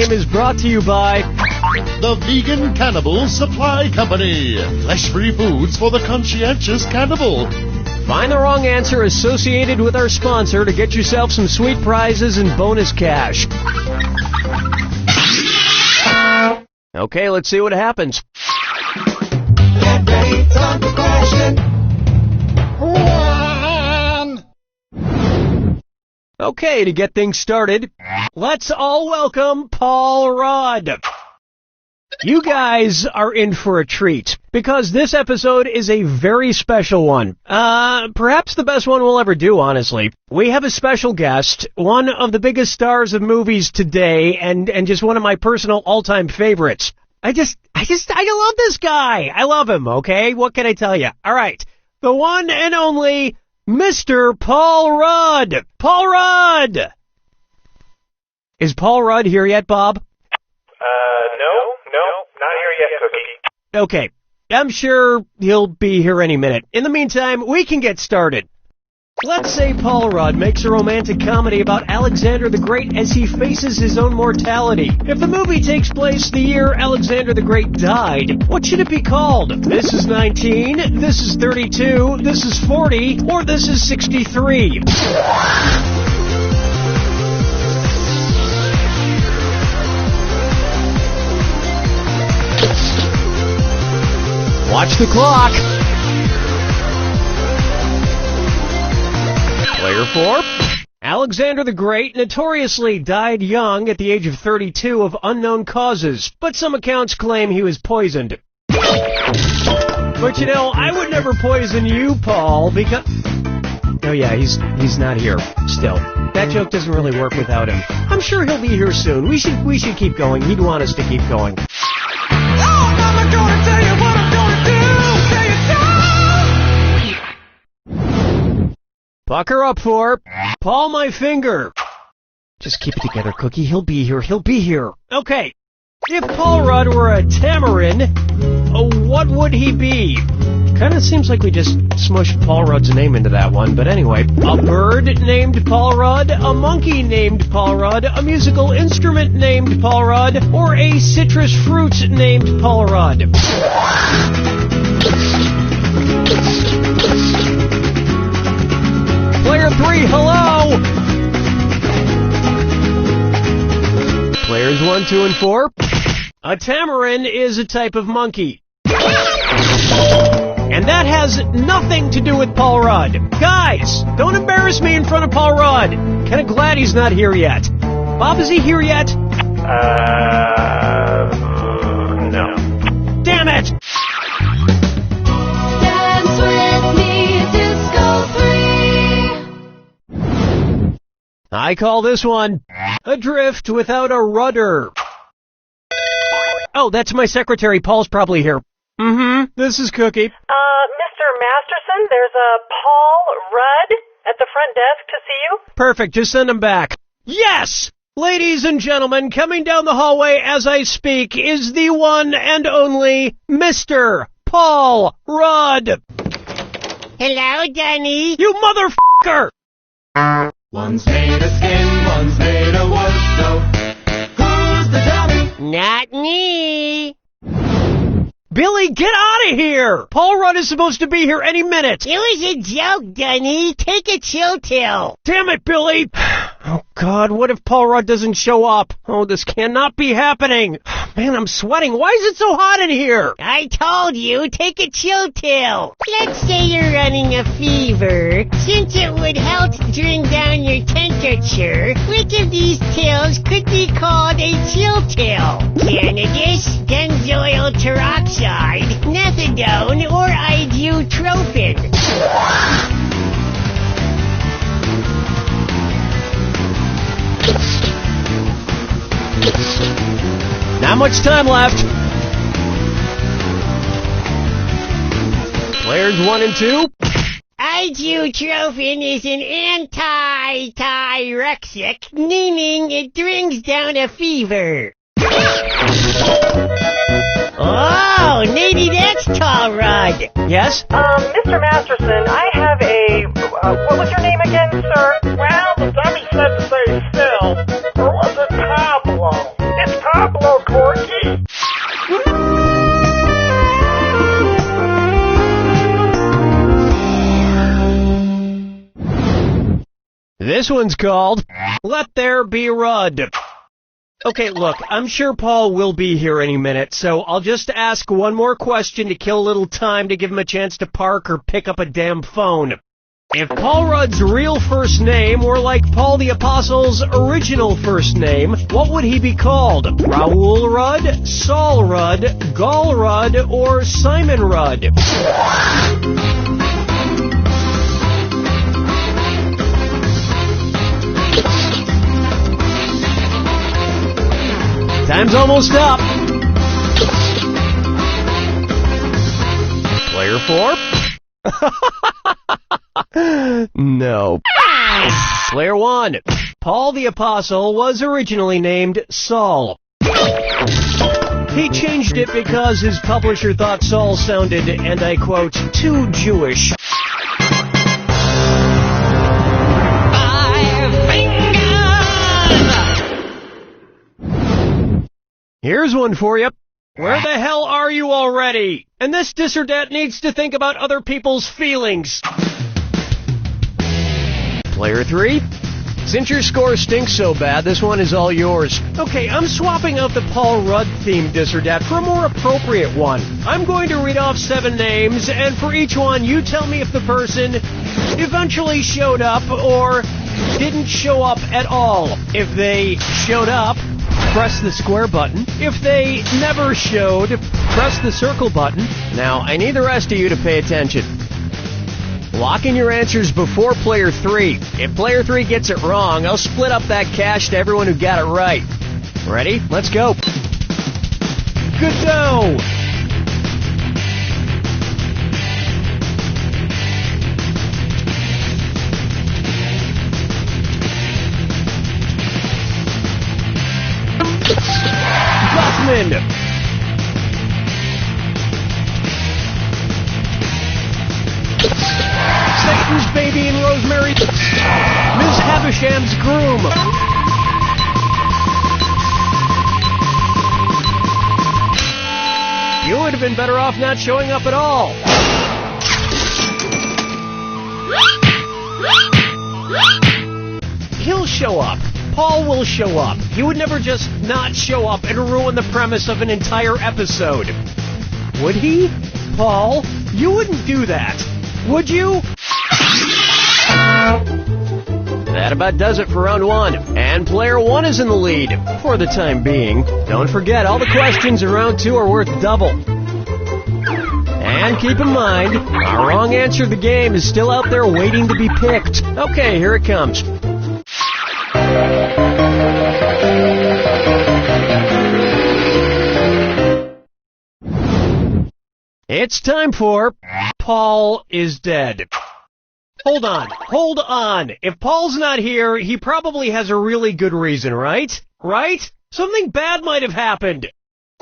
game is brought to you by The Vegan Cannibal Supply Company. Flesh-free foods for the conscientious cannibal. Find the wrong answer associated with our sponsor to get yourself some sweet prizes and bonus cash. Okay, let's see what happens. Get ready, time for question. Okay, to get things started, let's all welcome Paul Rudd. You guys are in for a treat, because this episode is a very special one. Perhaps the best one we'll ever do, honestly. We have a special guest, one of the biggest stars of movies today, and just one of my personal all-time favorites. I love this guy. I love him, okay? What can I tell you? All right. The one and only Mr. Paul Rudd. Paul Rudd! Is Paul Rudd here yet, Bob? No, not here yet, Cookie. Okay. I'm sure he'll be here any minute. In the meantime, we can get started. Let's say Paul Rudd makes a romantic comedy about Alexander the Great as he faces his own mortality. If the movie takes place the year Alexander the Great died, what should it be called? This is 19, this is 32, this is 40, or this is 63? Watch the clock. Player 4. Alexander the Great notoriously died young at the age of 32 of unknown causes, but some accounts claim he was poisoned. But you know, I would never poison you, Paul, because... Oh yeah, he's not here, still. That joke doesn't really work without him. I'm sure he'll be here soon. We should keep going. He'd want us to keep going. Pucker up for Paul my finger. Just keep it together, Cookie. He'll be here. Okay. If Paul Rudd were a tamarin, what would he be? Kind of seems like we just smushed Paul Rudd's name into that one, but anyway. A bird named Paul Rudd, a monkey named Paul Rudd, a musical instrument named Paul Rudd, or a citrus fruit named Paul Rudd? Player 3, hello! Players 1, 2, and 4. A tamarin is a type of monkey. And that has nothing to do with Paul Rudd. Guys, don't embarrass me in front of Paul Rudd. Kinda glad he's not here yet. Bob, is he here yet? No. Damn it! Dance with me, Disco 3. I call this one Adrift Without a Rudder. Oh, that's my secretary. Paul's probably here. Mm-hmm. This is Cookie. Mr. Masterson, there's a Paul Rudd at the front desk to see you. Perfect. Just send him back. Yes! Ladies and gentlemen, coming down the hallway as I speak is the one and only Mr. Paul Rudd. Hello, Danny. You motherfucker! One's made of skin, one's made of wood, so who's the dummy? Not me. Billy, get out of here! Paul Rudd is supposed to be here any minute. It was a joke, Dunny. Take a chill pill. Damn it, Billy! Oh, God, what if Paul Rudd doesn't show up? Oh, this cannot be happening. Man, I'm sweating. Why is it so hot in here? I told you, take a chill pill. Let's say you're running a fever. Since it would help bring down your temperature, which of these pills could be called a chill pill? Cannabis, benzoyl peroxide, methadone, or ibuprofen? Not much time left. Players 1 and 2. Ibuprofen is an anti-tyrexic, meaning it brings down a fever. Oh, maybe that's Paul Rudd. Yes? Mr. Masterson, I have a... what was your name again, sir? Well, the dummy said to say Phil, or was it Pablo? It's This one's called Let There Be Rudd. Okay, look, I'm sure Paul will be here any minute, so I'll just ask one more question to kill a little time to give him a chance to park or pick up a damn phone. If Paul Rudd's real first name were like Paul the Apostle's original first name, what would he be called? Raoul Rudd, Saul Rudd, Gaul Rudd, or Simon Rudd? Time's almost up. Player 4? No. Player 1. Paul the Apostle was originally named Saul. He changed it because his publisher thought Saul sounded, and I quote, too Jewish. Here's one for you. Where the hell are you already? And this dis or dat needs to think about other people's feelings. Player 3. Since your score stinks so bad, this one is all yours. Okay, I'm swapping out the Paul Rudd-themed dis or dat for a more appropriate one. I'm going to read off 7 names, and for each one, you tell me if the person eventually showed up or didn't show up at all. If they showed up, press the square button. If they never showed, press the circle button. Now, I need the rest of you to pay attention. Lock in your answers before Player 3. If Player 3 gets it wrong, I'll split up that cash to everyone who got it right. Ready? Let's go. Good go! Guthman. Satan's Baby and Rosemary. Miss Havisham's Groom. You would have been better off not showing up at all. He'll show up. Paul will show up. He would never just not show up and ruin the premise of an entire episode. Would he? Paul, you wouldn't do that. Would you? That about does it for round 1. And Player 1 is in the lead, for the time being. Don't forget, all the questions in round 2 are worth double. And keep in mind, our wrong answer of the game is still out there waiting to be picked. Okay, here it comes. It's time for Paul is Dead. Hold on. If Paul's not here, he probably has a really good reason, right? Right? Something bad might have happened.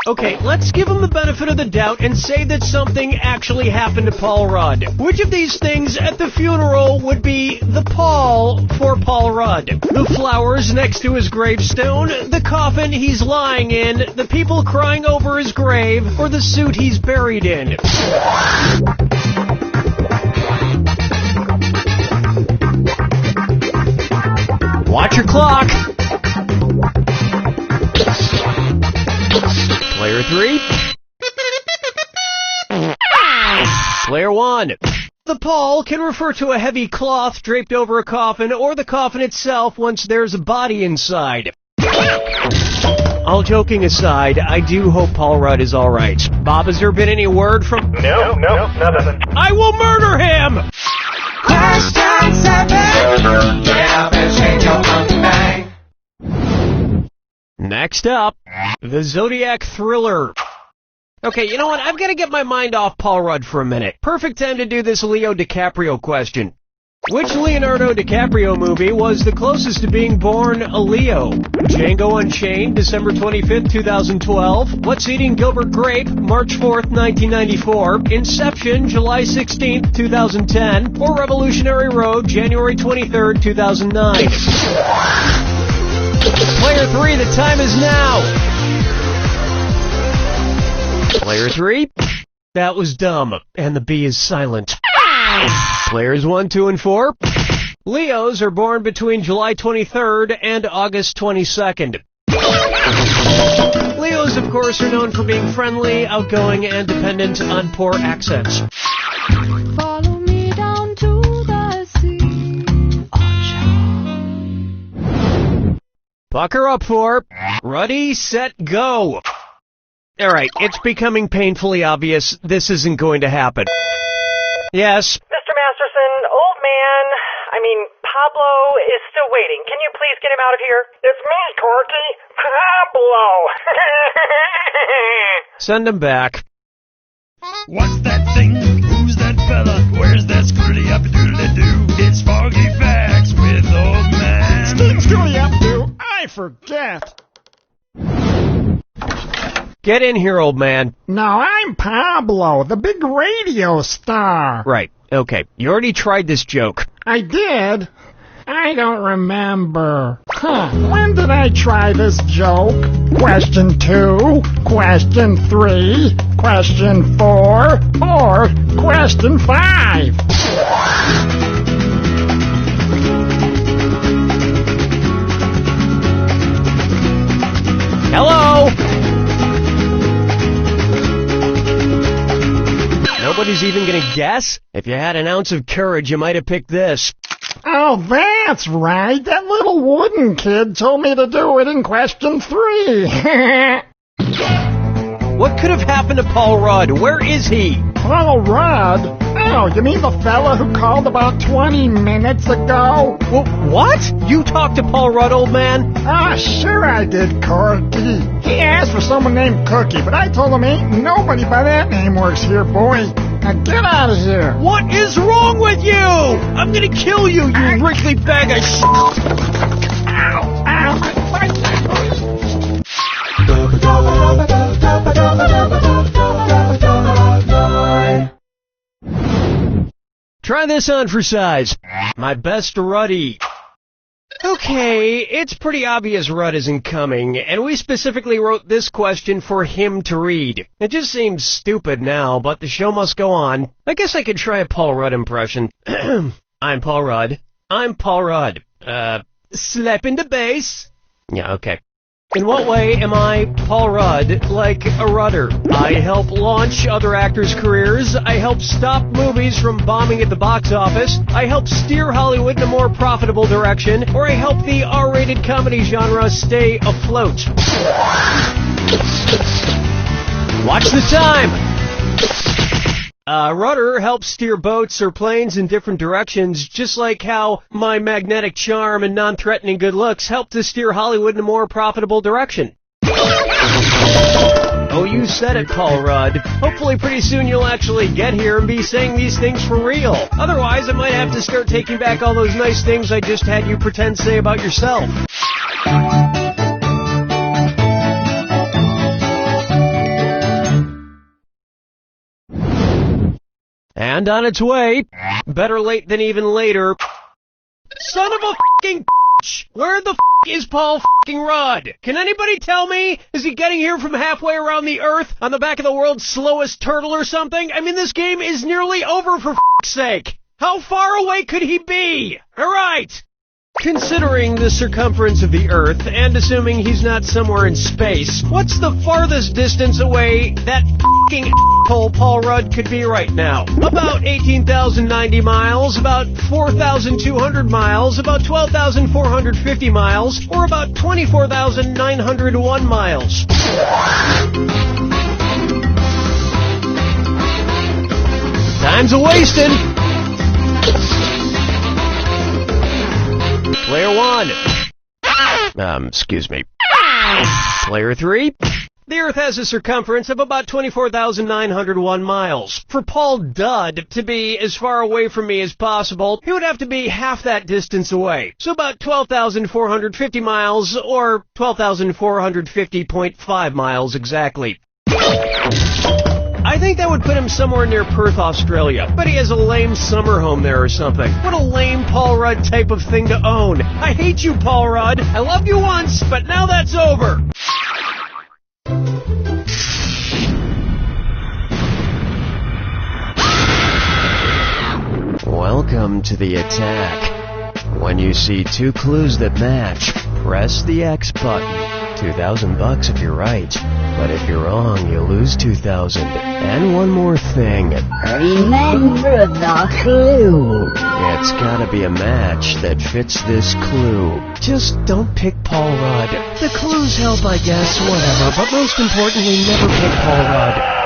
Okay, let's give him the benefit of the doubt and say that something actually happened to Paul Rudd. Which of these things at the funeral would be the Paul for Paul Rudd? The flowers next to his gravestone, the coffin he's lying in, the people crying over his grave, or the suit he's buried in? Watch your clock. Player 3. Player 1. The pall can refer to a heavy cloth draped over a coffin or the coffin itself once there's a body inside. All joking aside, I do hope Paul Rudd is alright. Bob, has there been any word from... No, nothing. I will murder him! Question 7. Get up and shake your monkey bang. Next up, the Zodiac Thriller. Okay, you know what? I've got to get my mind off Paul Rudd for a minute. Perfect time to do this Leo DiCaprio question. Which Leonardo DiCaprio movie was the closest to being born a Leo? Django Unchained, December 25th, 2012. What's Eating Gilbert Grape, March 4th, 1994. Inception, July 16th, 2010. Or Revolutionary Road, January 23rd, 2009. Player 3, the time is now. Player 3, that was dumb, and the B is silent. Players 1, 2, and 4, Leos are born between July 23rd and August 22nd. Leos, of course, are known for being friendly, outgoing, and dependent on poor accents. Follow me down to the sea. Pucker up for Ready, Set, Go. Alright, it's becoming painfully obvious this isn't going to happen. Yes? Mr. Masterson, old man, Pablo is still waiting. Can you please get him out of here? It's me, Corky. Pablo. Send him back. What's that thing? Who's that fella? Where's that scroody-up-doodly-doo? It's Foggy Facts with old man. Scroody-up-doo, I forget. Get in here, old man. No, I'm Pablo, the big radio star. Right, okay. You already tried this joke. I did? I don't remember. When did I try this joke? Question 2, question 3, question 4, or question 5? Hello? Nobody's even gonna guess? If you had an ounce of courage, you might have picked this. Oh, that's right. That little wooden kid told me to do it in question 3. What could have happened to Paul Rudd? Where is he? Paul Rudd? Oh, you mean the fella who called about 20 minutes ago? What? You talked to Paul Rudd, old man? Ah, sure I did, Corky. He asked for someone named Cookie, but I told him ain't nobody by that name works here, boy. Now get out of here. What is wrong with you? I'm gonna kill you, you wrinkly bag of shit. Ow, ow, my Try this on for size. My best Ruddy. Okay, it's pretty obvious Rudd isn't coming, and we specifically wrote this question for him to read. It just seems stupid now, but the show must go on. I guess I could try a Paul Rudd impression. I'm Paul Rudd. I'm Paul Rudd. Slap into bass. Yeah, okay. In what way am I, Paul Rudd, like a rudder? I help launch other actors' careers. I help stop movies from bombing at the box office. I help steer Hollywood in a more profitable direction. Or I help the R-rated comedy genre stay afloat. Watch the time! Rudder helps steer boats or planes in different directions, just like how my magnetic charm and non-threatening good looks help to steer Hollywood in a more profitable direction. Oh, you said it, Paul Rudd. Hopefully pretty soon you'll actually get here and be saying these things for real. Otherwise, I might have to start taking back all those nice things I just had you pretend to say about yourself. And on its way, better late than even later. Son of a f***ing bitch! Where the f*** is Paul f***ing Rudd? Can anybody tell me? Is he getting here from halfway around the Earth on the back of the world's slowest turtle or something? I mean, this game is nearly over for f***'s sake. How far away could he be? Alright! Considering the circumference of the Earth, and assuming he's not somewhere in space, what's the farthest distance away that f***ing asshole Paul Rudd could be right now? About 18,090 miles, about 4,200 miles, about 12,450 miles, or about 24,901 miles. Time's a-wasting. Player 1. Excuse me. Player 3. The Earth has a circumference of about 24,901 miles. For Paul Dud to be as far away from me as possible, he would have to be half that distance away. So about 12,450 miles, or 12,450.5 miles exactly. I think that would put him somewhere near Perth, Australia. But he has a lame summer home there or something. What a lame Paul Rudd type of thing to own. I hate you, Paul Rudd. I loved you once, but now that's over. Welcome to the attack. When you see two clues that match, press the X button. $2,000 if you're right. But if you're wrong, you lose $2,000. And one more thing. Remember the clue. It's gotta be a match that fits this clue. Just don't pick Paul Rudd. The clues help, I guess, whatever. But most importantly, never pick Paul Rudd.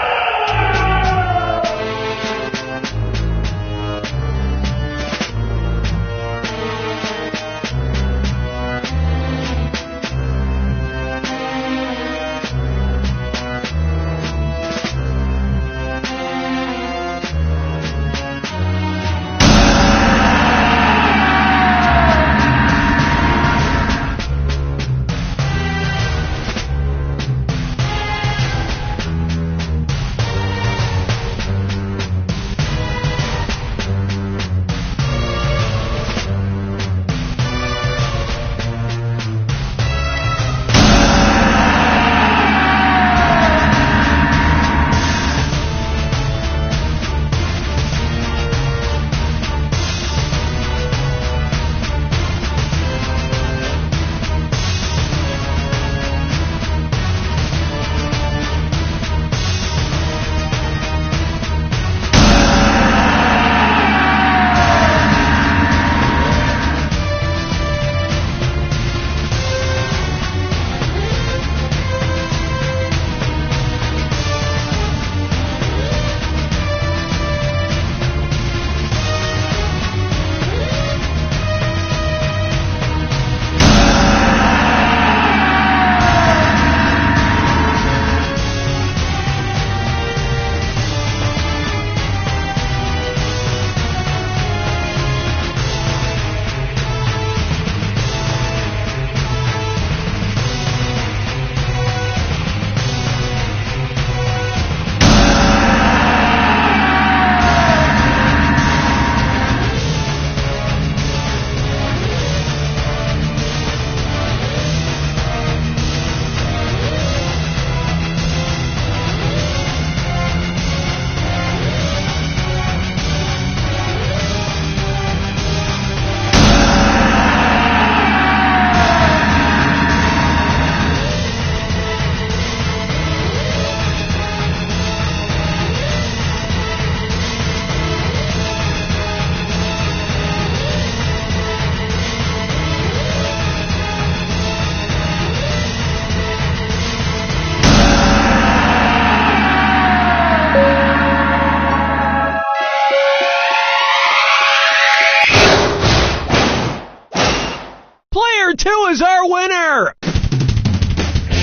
Is our winner!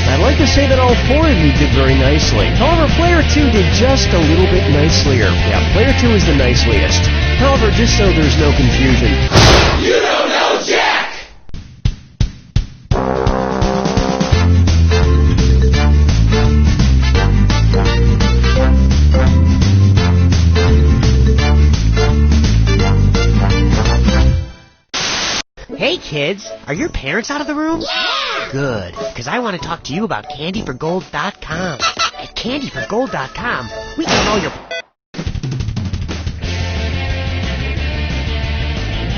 I'd like to say that all four of you did very nicely. However, Player 2 did just a little bit nicelier. Yeah, Player 2 is the niceliest. However, just so there's no confusion. You don't know Jack! Hey kids, are your parents out of the room? Yeah! Good, because I want to talk to you about candyforgold.com. At candyforgold.com, we can all your...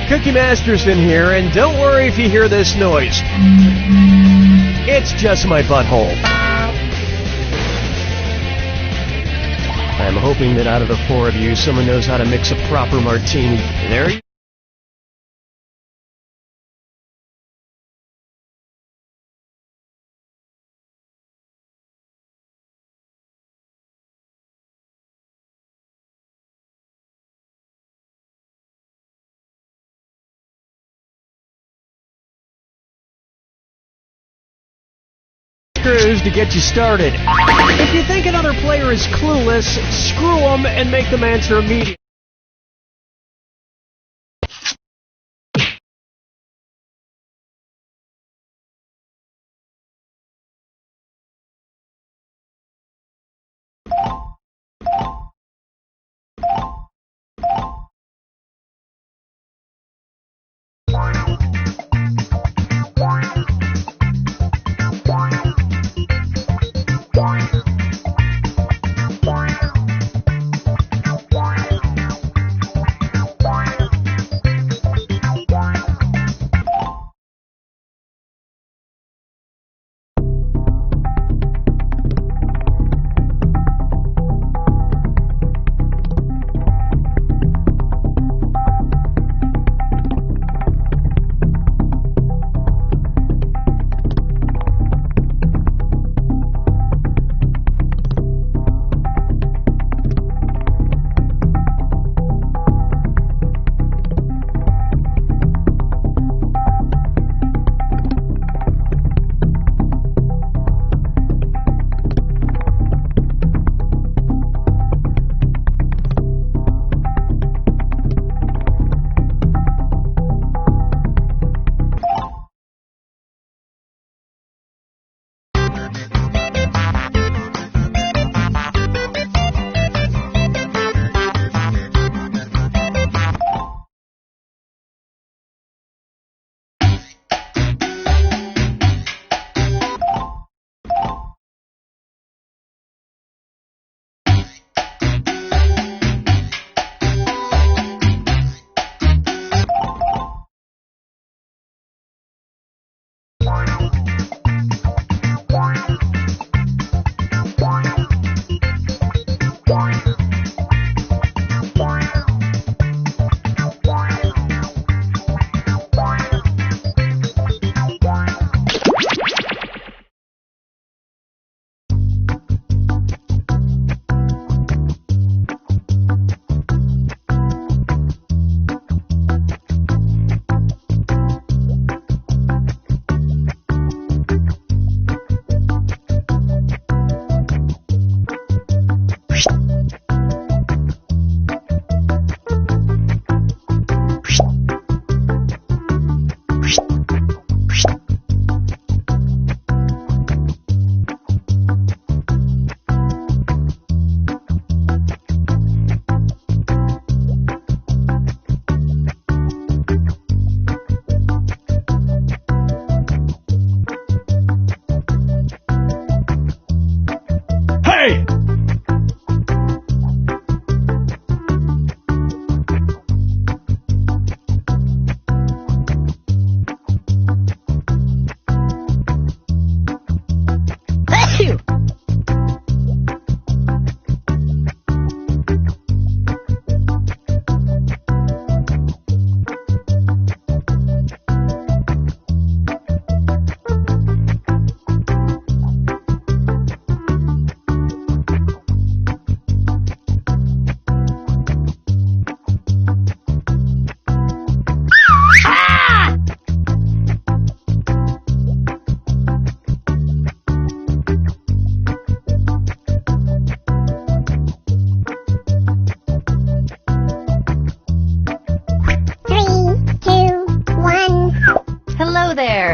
Cookie Masterson here, and don't worry if you hear this noise. It's just my butthole. I'm hoping that out of the four of you, someone knows how to mix a proper martini. There you to get you started. If you think another player is clueless, screw them and make them answer immediately.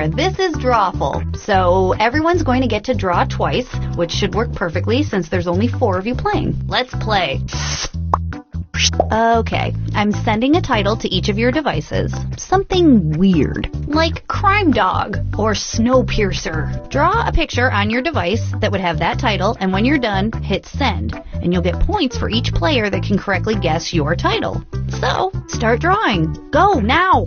there, this is Drawful. So everyone's going to get to draw twice, which should work perfectly since there's only 4 of you playing. Let's play. Okay, I'm sending a title to each of your devices. Something weird, like Crime Dog or Snowpiercer. Draw a picture on your device that would have that title, and when you're done, hit send. And you'll get points for each player that can correctly guess your title. So, start drawing. Go, now!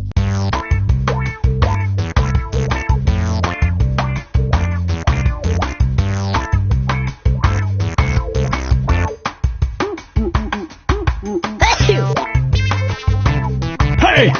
Hey!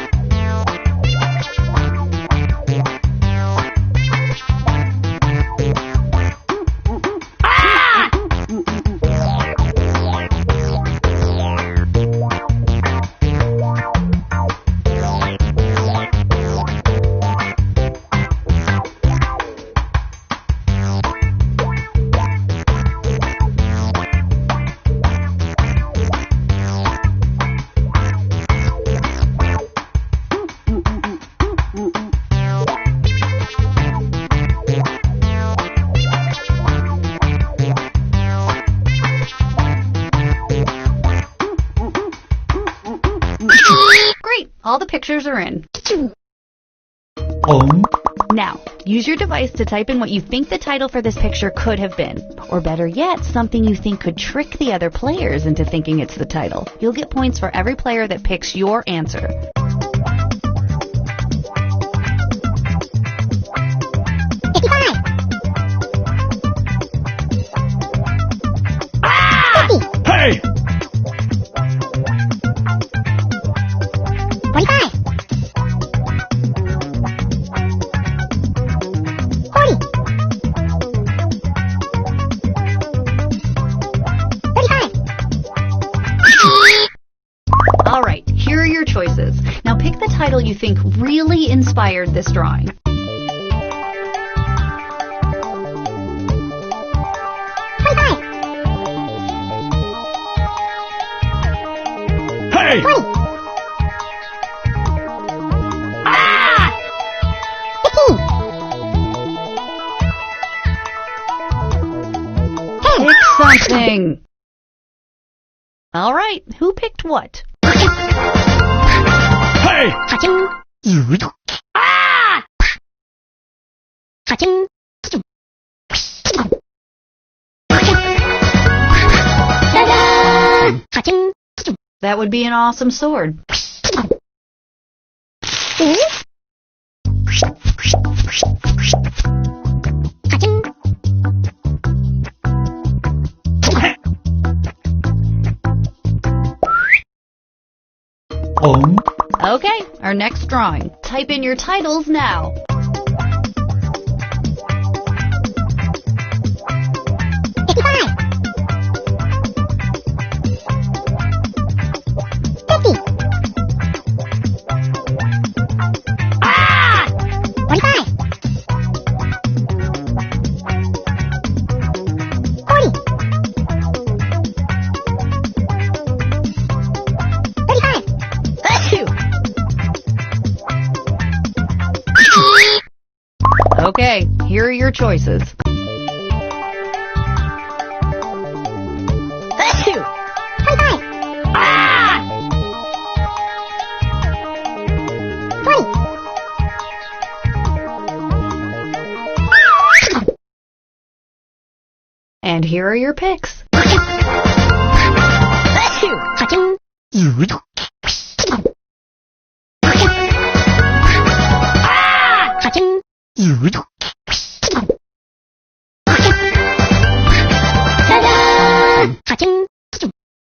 All the pictures are in. Now, use your device to type in what you think the title for this picture could have been. Or better yet, something you think could trick the other players into thinking it's the title. You'll get points for every player that picks your answer. Hey! Alright, here are your choices. Now pick the title you think really inspired this drawing. Hey! Pick something! Alright, who picked what? Hey! That would be an awesome sword. Okay, our next drawing. Type in your titles now. Okay, here are your choices. And here are your picks.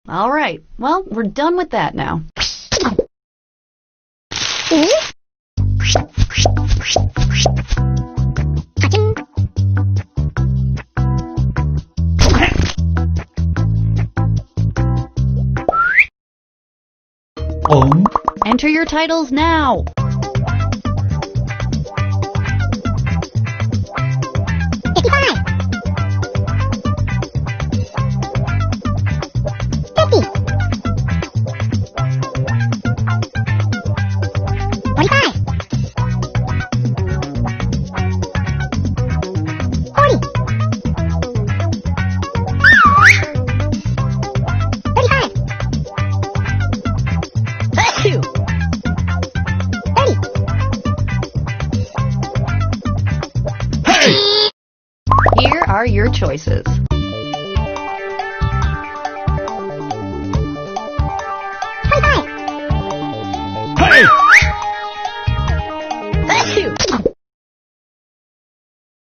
All right, well, we're done with that now. Enter your titles now. choices. Hey!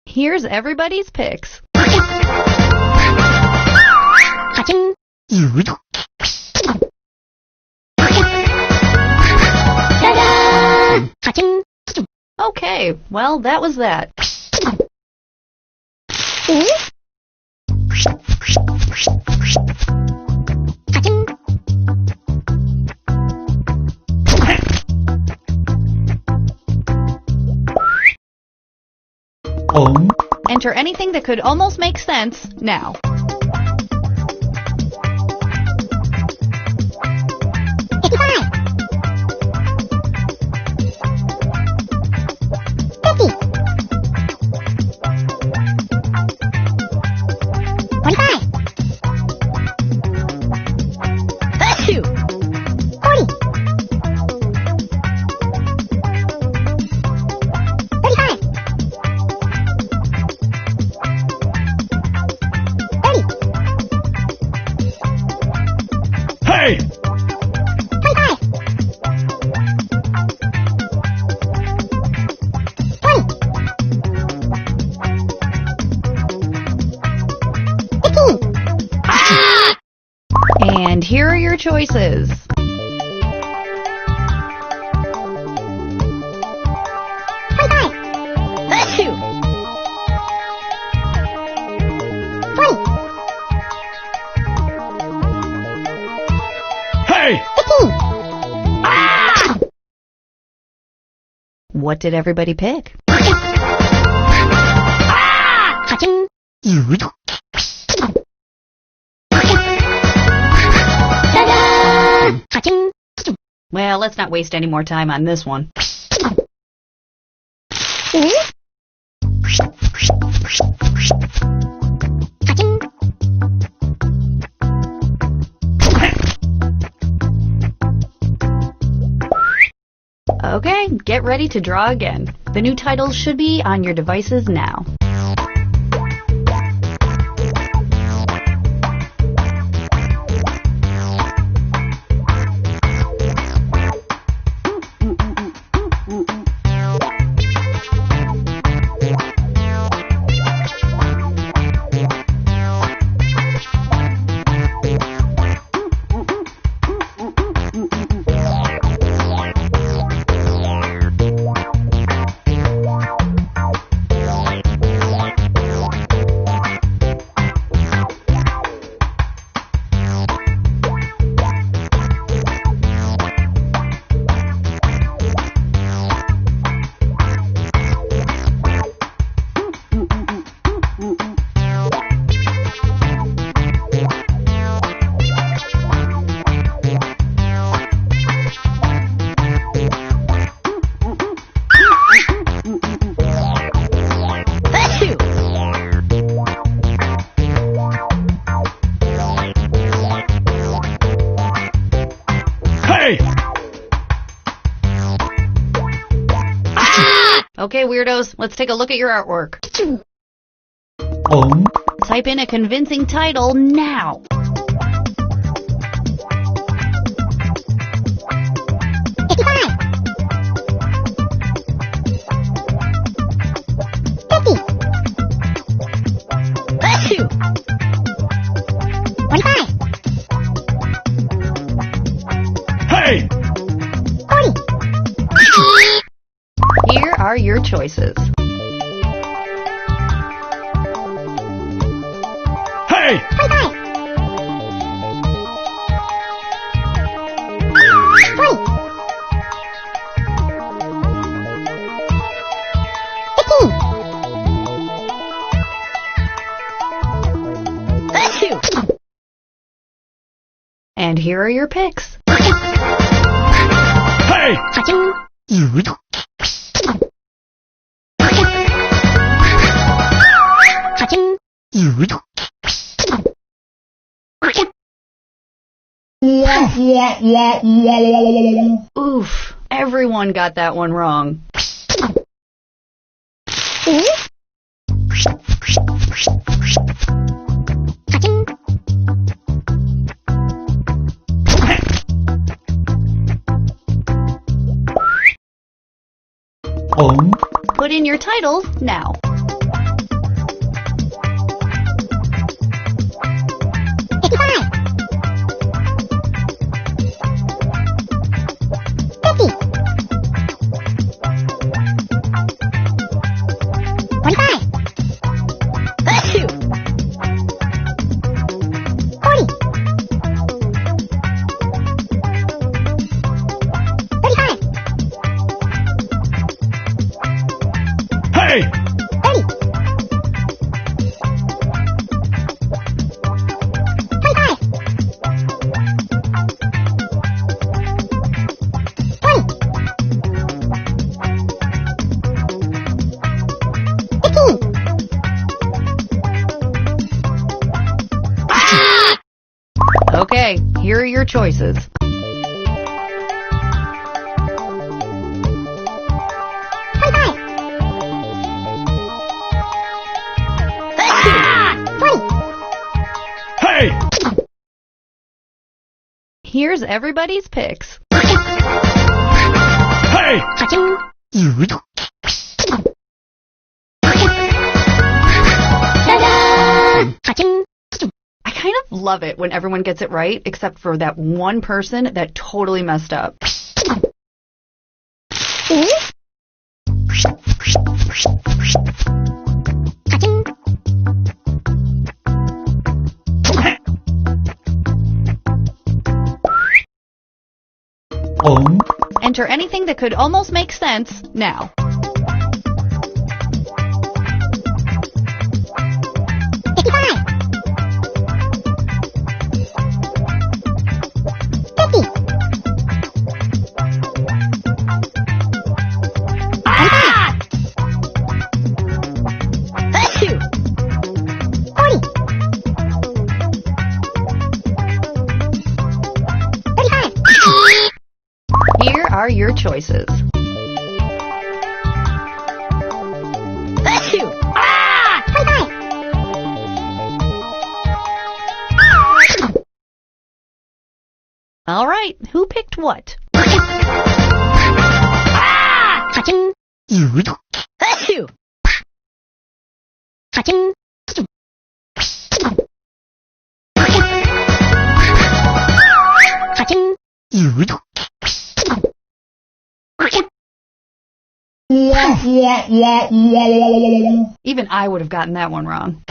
Here's everybody's picks. Okay, well, that was that. Enter anything that could almost make sense now. Hey! And here are your choices. Hey! What did everybody pick? Well, let's not waste any more time on this one. Okay, get ready to draw again. The new titles should be on your devices now. Okay, weirdos, let's take a look at your artwork. Type in a convincing title now. Hey! Here are your choices. Hey! And here are your picks. Hey! Oof, everyone got that one wrong. Put in your titles now. Okay, here are your choices. Hey! Here's everybody's picks. Hey! I kind of love it when everyone gets it right, except for that one person that totally messed up. Enter anything that could almost make sense now. Here are your choices. All right, who picked what? Even I would have gotten that one wrong.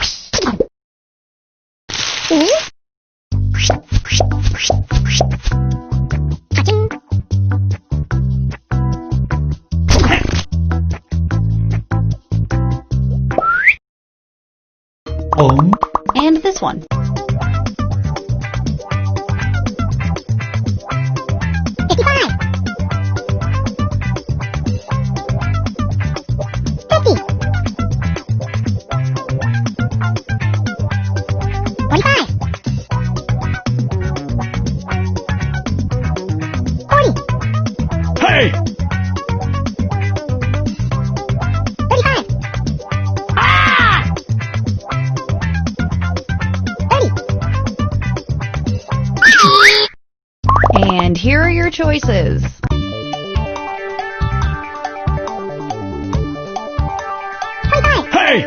And this one. Hey! And here are your choices. Hey!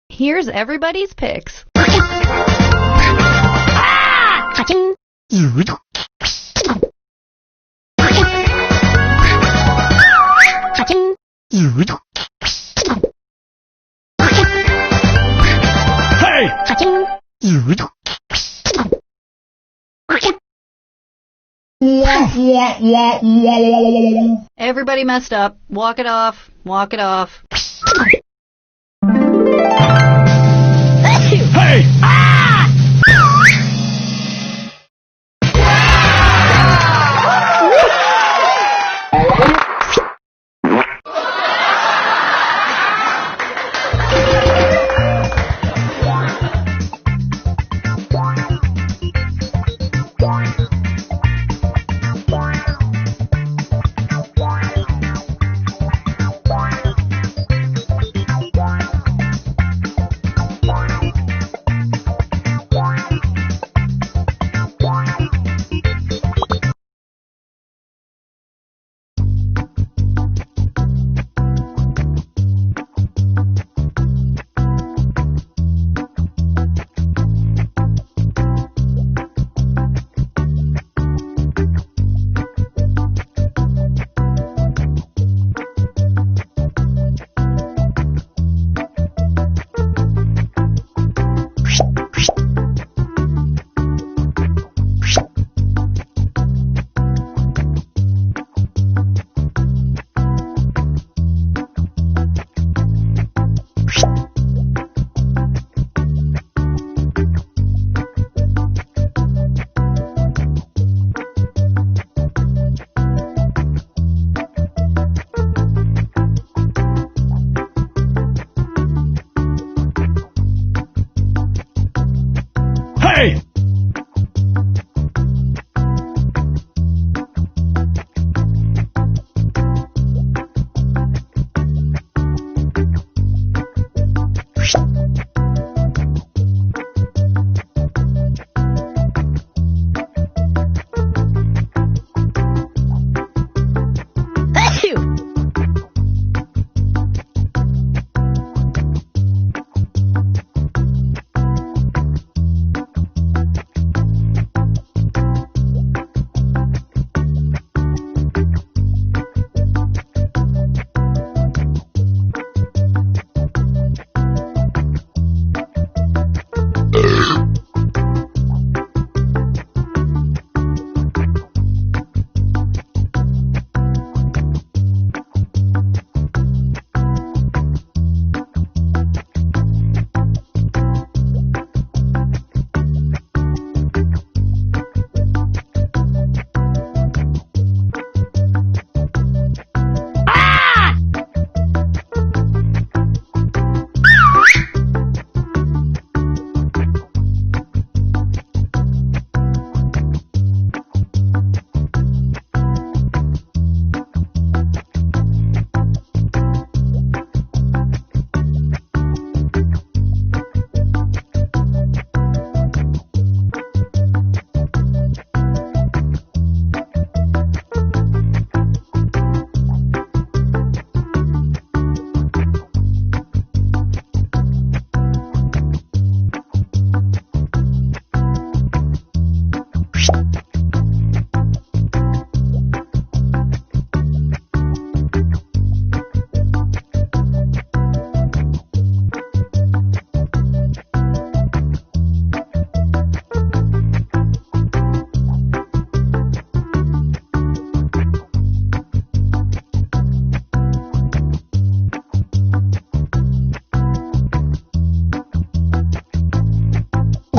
Here's everybody's picks. Everybody messed up. Walk it off. Walk it off. Hey!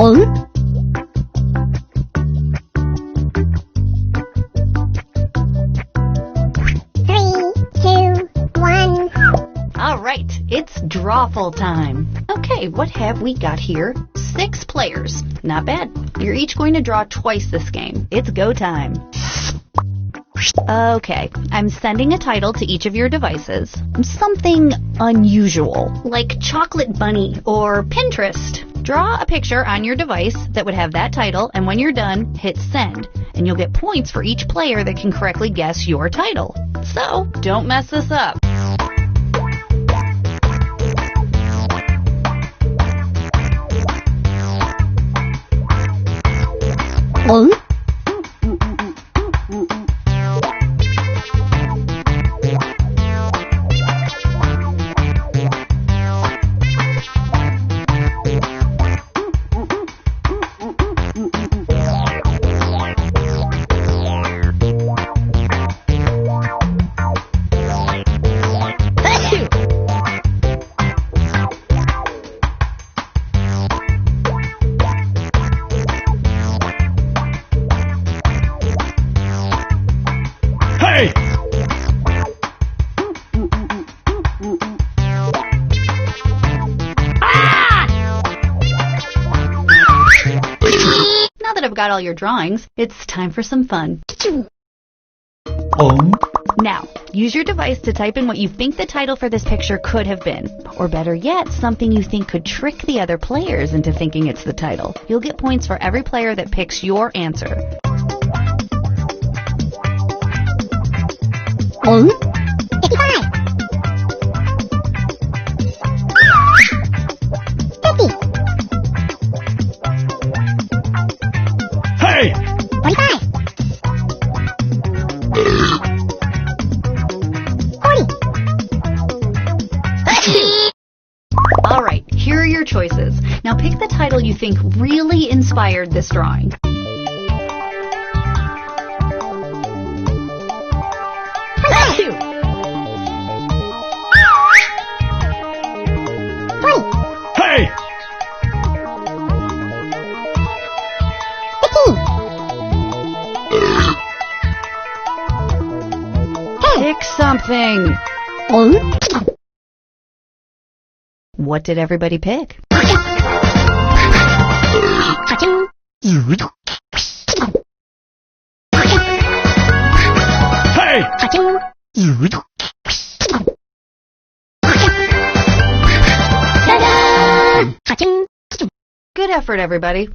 Alright, it's drawful time. Okay, what have we got here? 6 players. Not bad. You're each going to draw twice this game. It's go time. Okay, I'm sending a title to each of your devices. Something unusual, like Chocolate Bunny or Pinterest. Draw a picture on your device that would have that title, and when you're done, hit send. And you'll get points for each player that can correctly guess your title. So, don't mess this up. Got all your drawings, it's time for some fun. Now, use your device to type in what you think the title for this picture could have been. Or better yet, something you think could trick the other players into thinking it's the title. You'll get points for every player that picks your answer. Hey! All right, here are your choices. Now pick the title you think really inspired this drawing. Hey! Pick something. What did everybody pick? Hey! Good effort, everybody.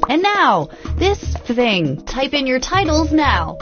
And now, this thing. Type in your titles now.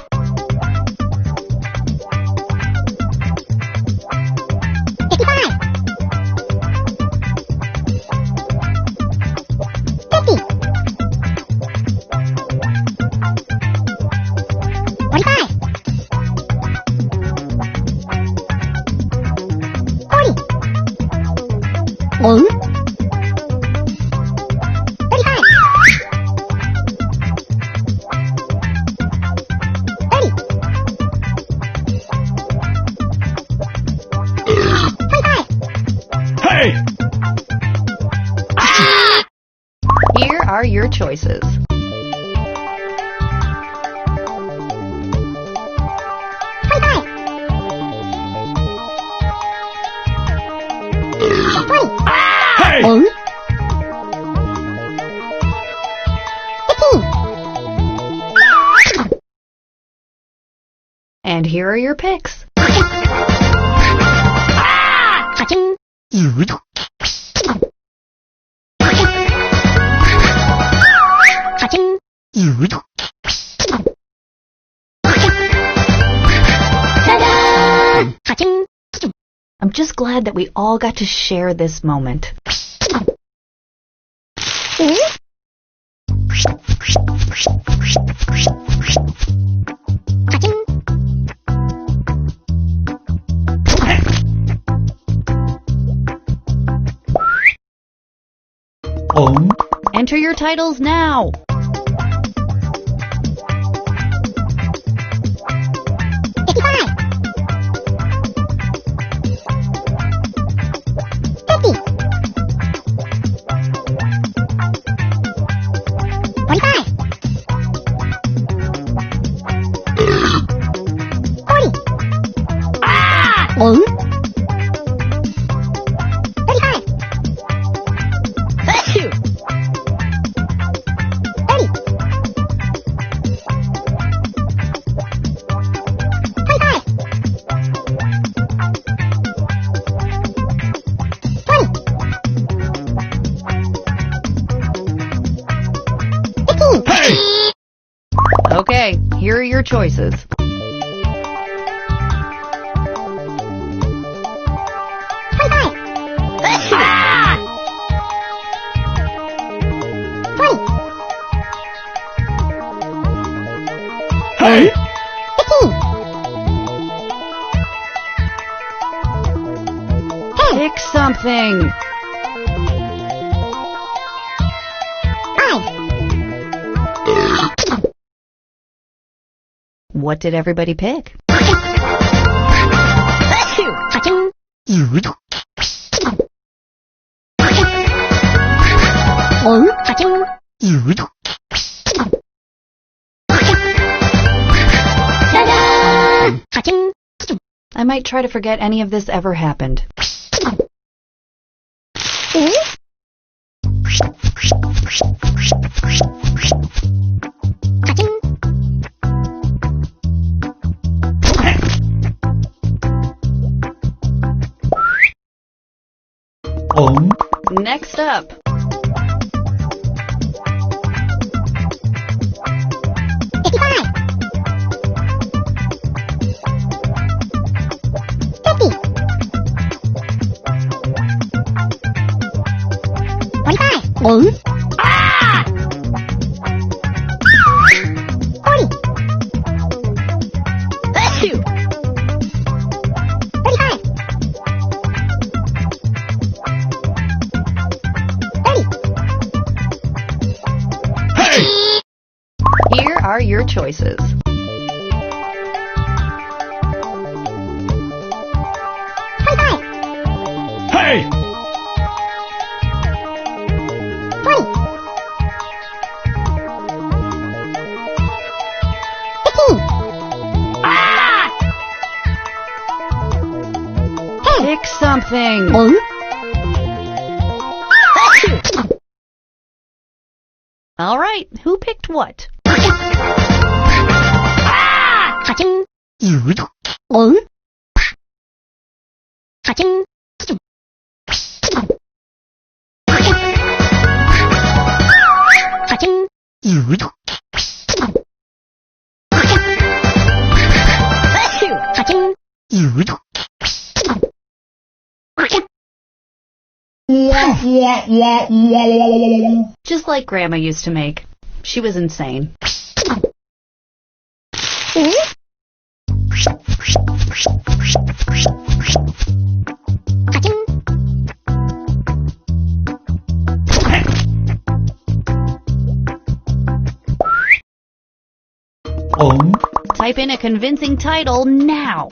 Here are your choices. And here are your picks. I'm just glad that we all got to share this moment. Enter your titles now. Okay, here are your choices. Hey! Pick something. What did everybody pick? I might try to forget any of this ever happened. Next up. Here are your choices. Hey! Pick something. All right, who picked what? Just like Grandma used to make. She was insane. Type in a convincing title now.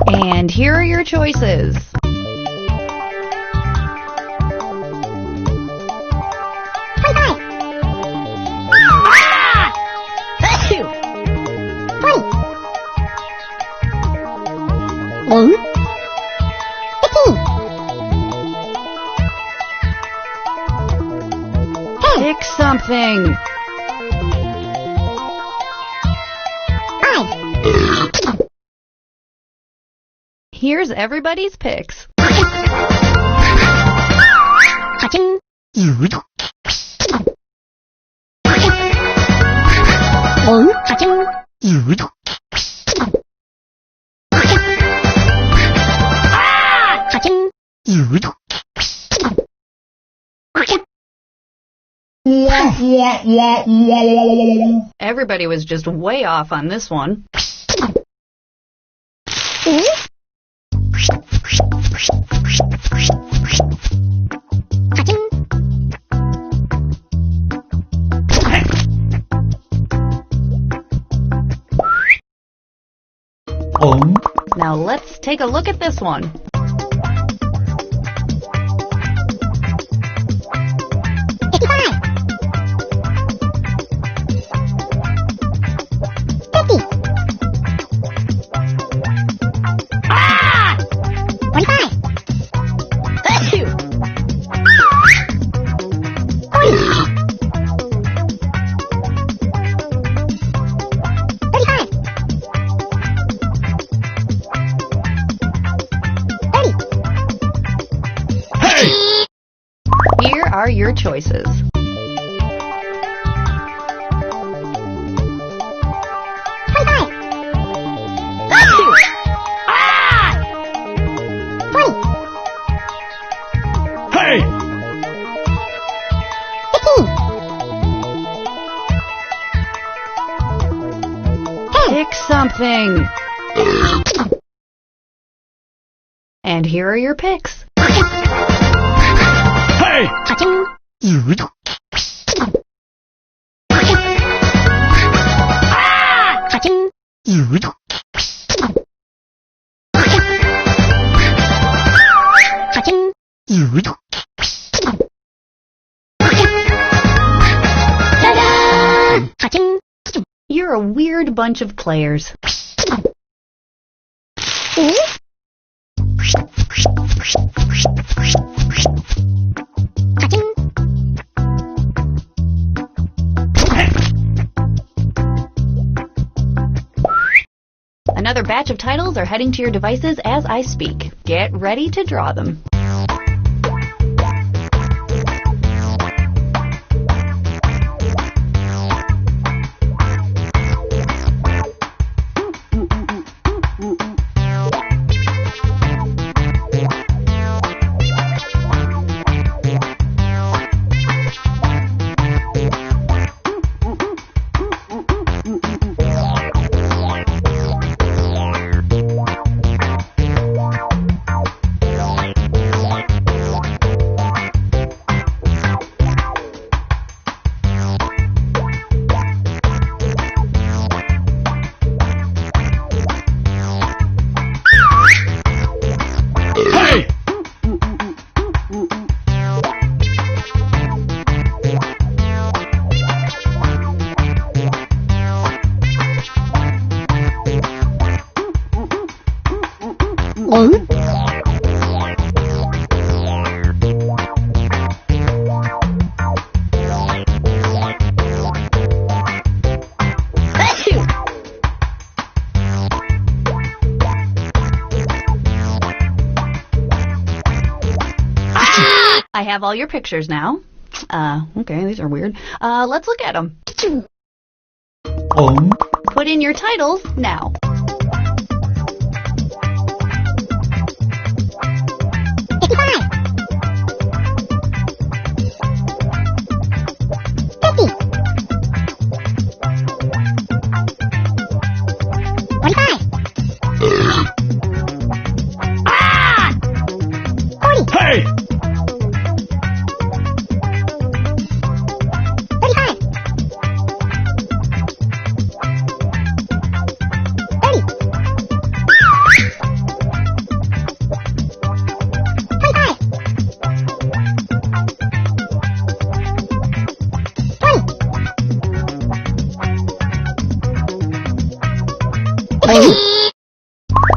And here are your choices. Pick something. here's everybody's picks. Everybody was just way off on this one. Now let's take a look at this one. Here are your choices. Hey! Pick something. And here are your picks. Hey! You're a weird bunch of players. Another batch of titles are heading to your devices as I speak. Get ready to draw them. I have all your pictures now. Okay, these are weird. Let's look at them. Put in your titles now. Hey!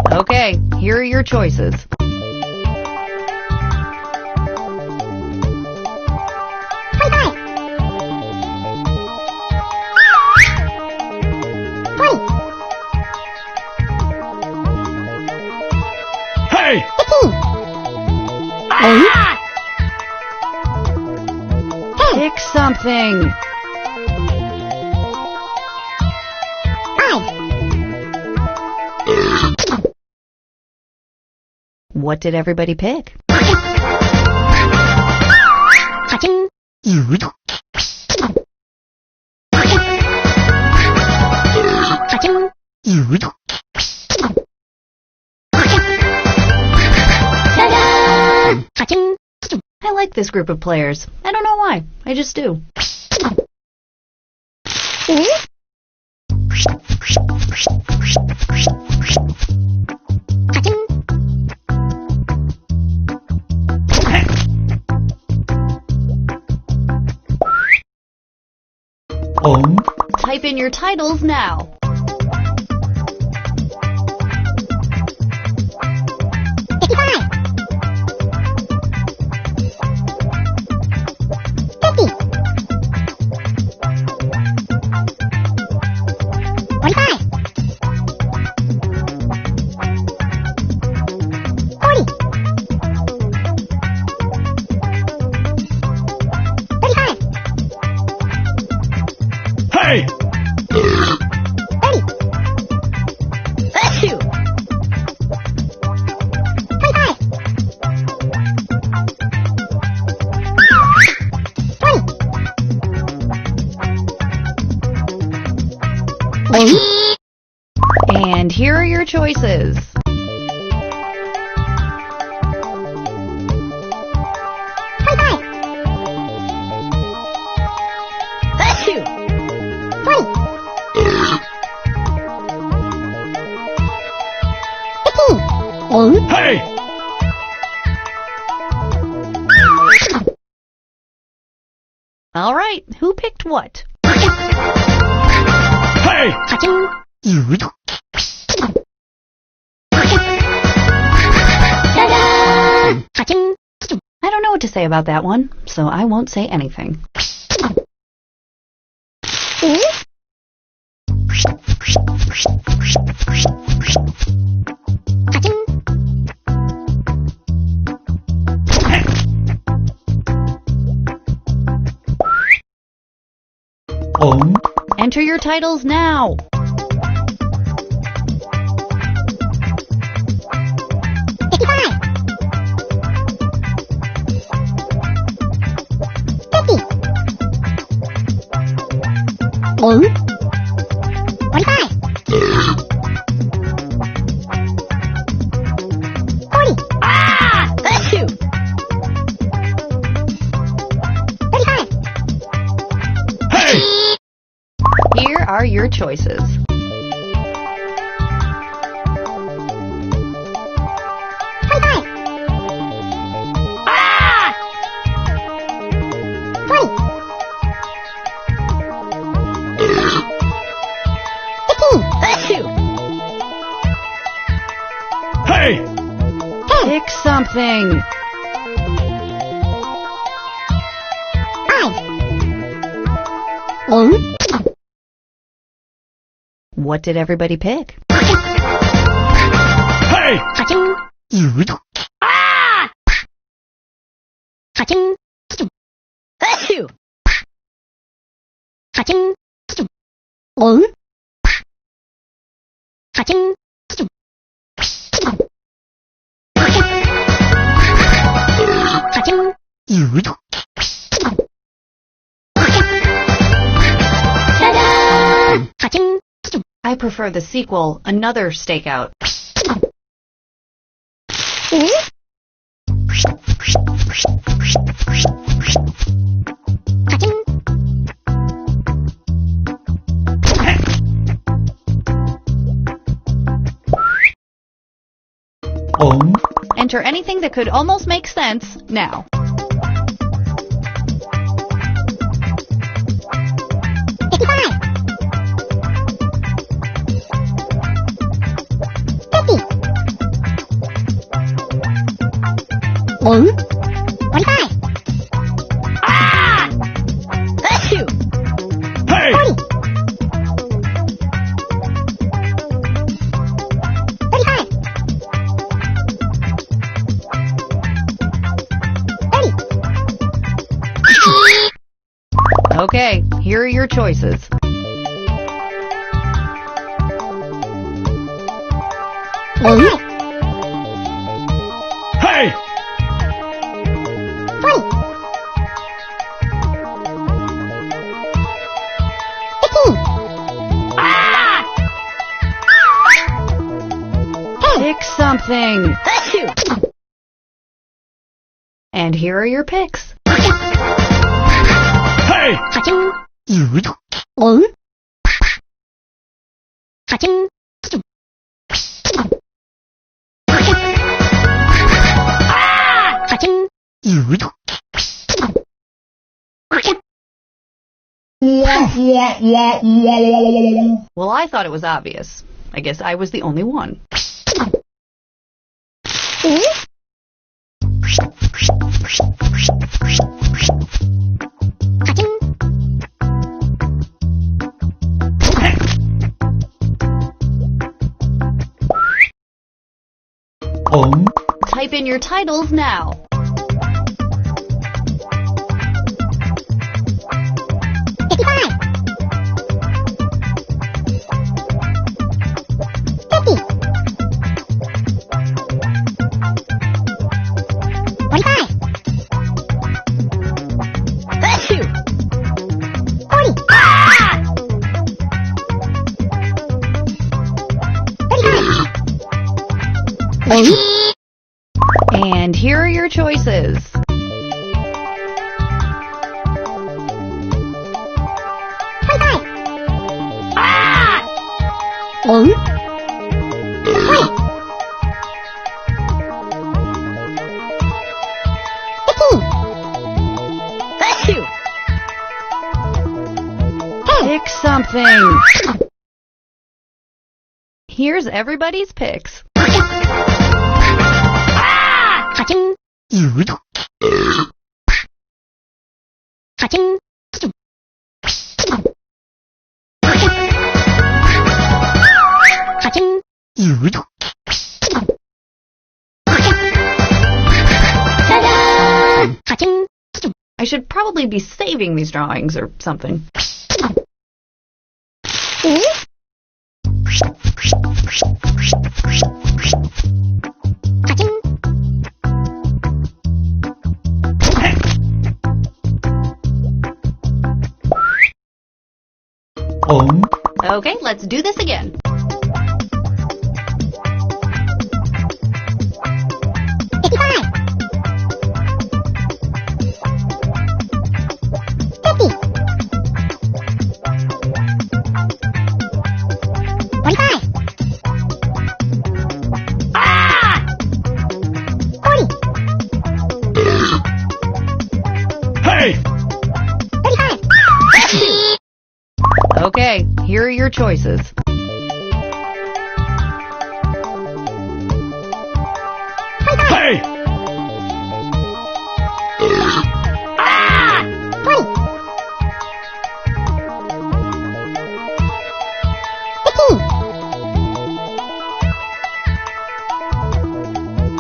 Okay, here are your choices. Pick something. What did everybody pick? I like this group of players. I don't know why. I just do. Type in your titles now. And here are your choices. Hey! All right, who picked what? Hey! I don't know what to say about that one, so I won't say anything. Enter your titles now. Here are your choices. Hey! Pick something. What did everybody pick? Hey! I prefer the sequel, Another Stakeout. Enter anything that could almost make sense now. Hey! Okay, here are your choices. Hey! Pick something. And here are your picks. Hey! Well, I thought it was obvious. I guess I was the only one. Type in your titles now. And here are your choices. Pick something. Here's everybody's picks. I should probably be saving these drawings or something. Okay, let's do this again. Okay, here are your choices. Hey!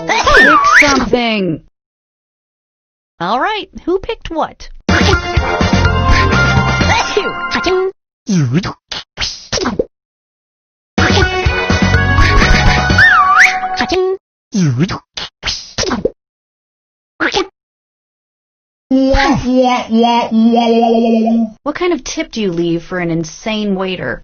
Pick something. All right, who picked what? What kind of tip do you leave for an insane waiter?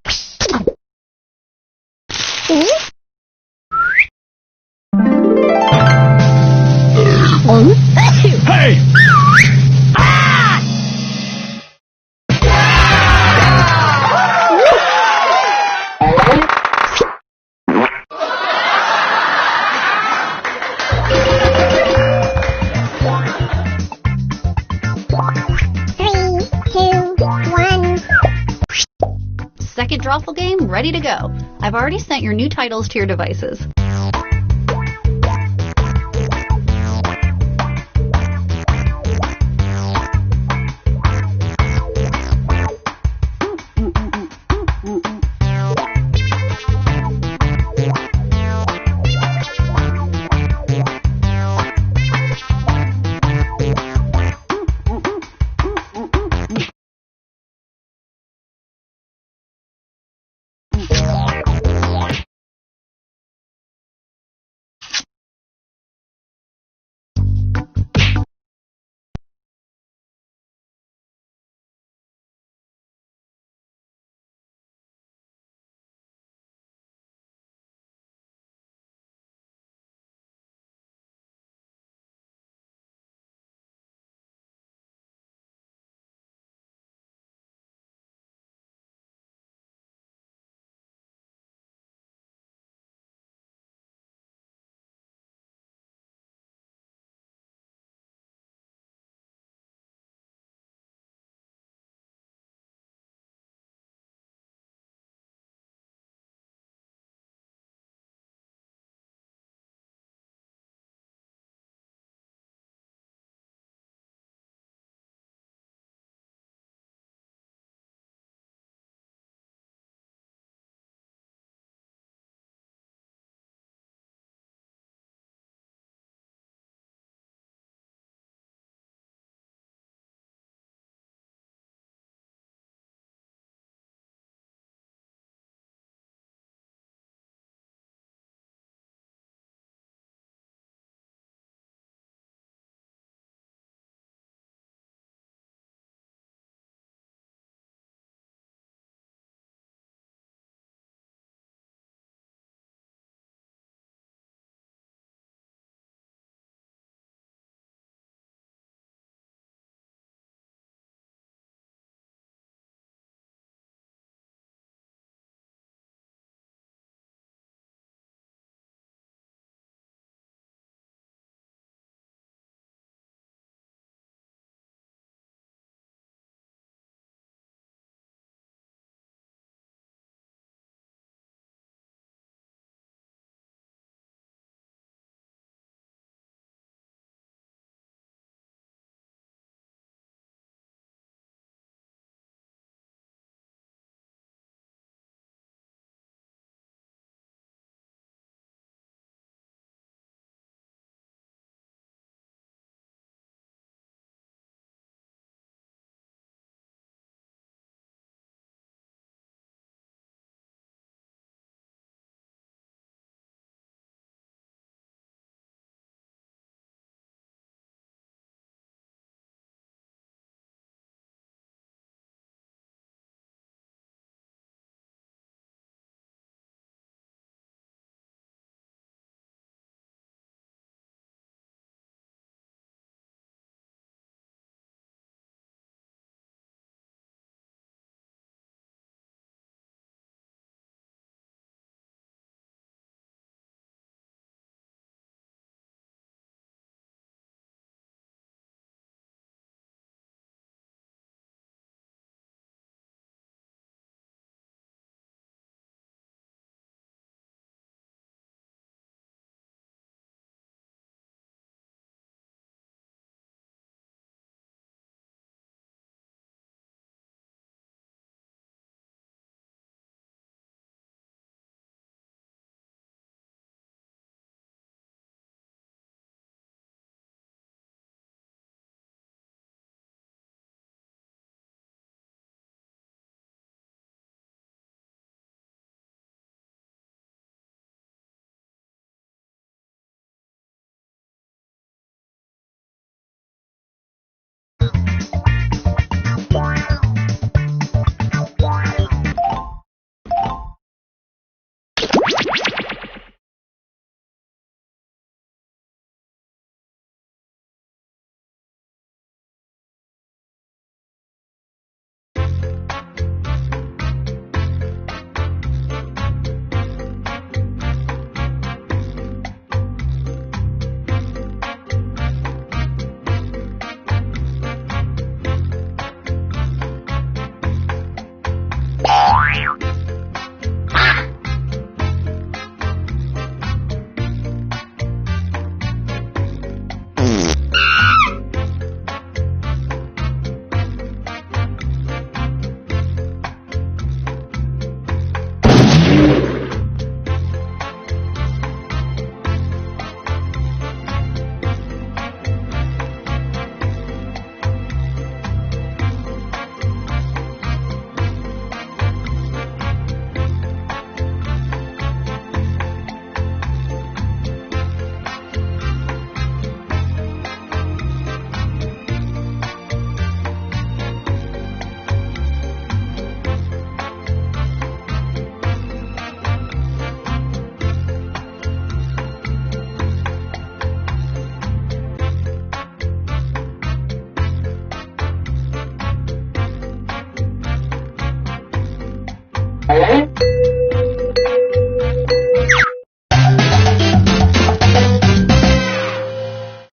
Hey! Second drawful game ready to go. I've already sent your new titles to your devices.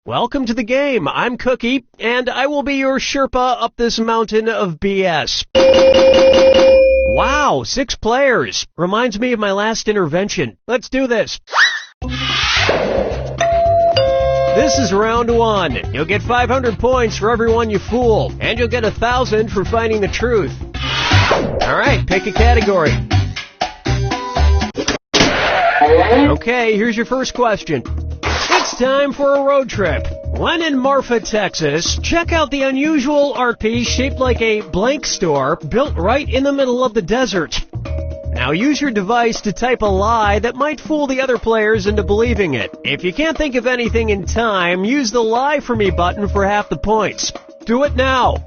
Welcome to the game. I'm Cookie, and I will be your Sherpa up this mountain of BS. Wow, 6 players. Reminds me of my last intervention. Let's do this. This is round 1. You'll get 500 points for everyone you fool, and you'll get 1,000 for finding the truth. All right, pick a category. Okay, here's your first question. It's time for a road trip. When in Marfa, Texas, check out the unusual art piece shaped like a blank store built right in the middle of the desert. Now use your device to type a lie that might fool the other players into believing it. If you can't think of anything in time, use the Lie For Me button for half the points. Do it now.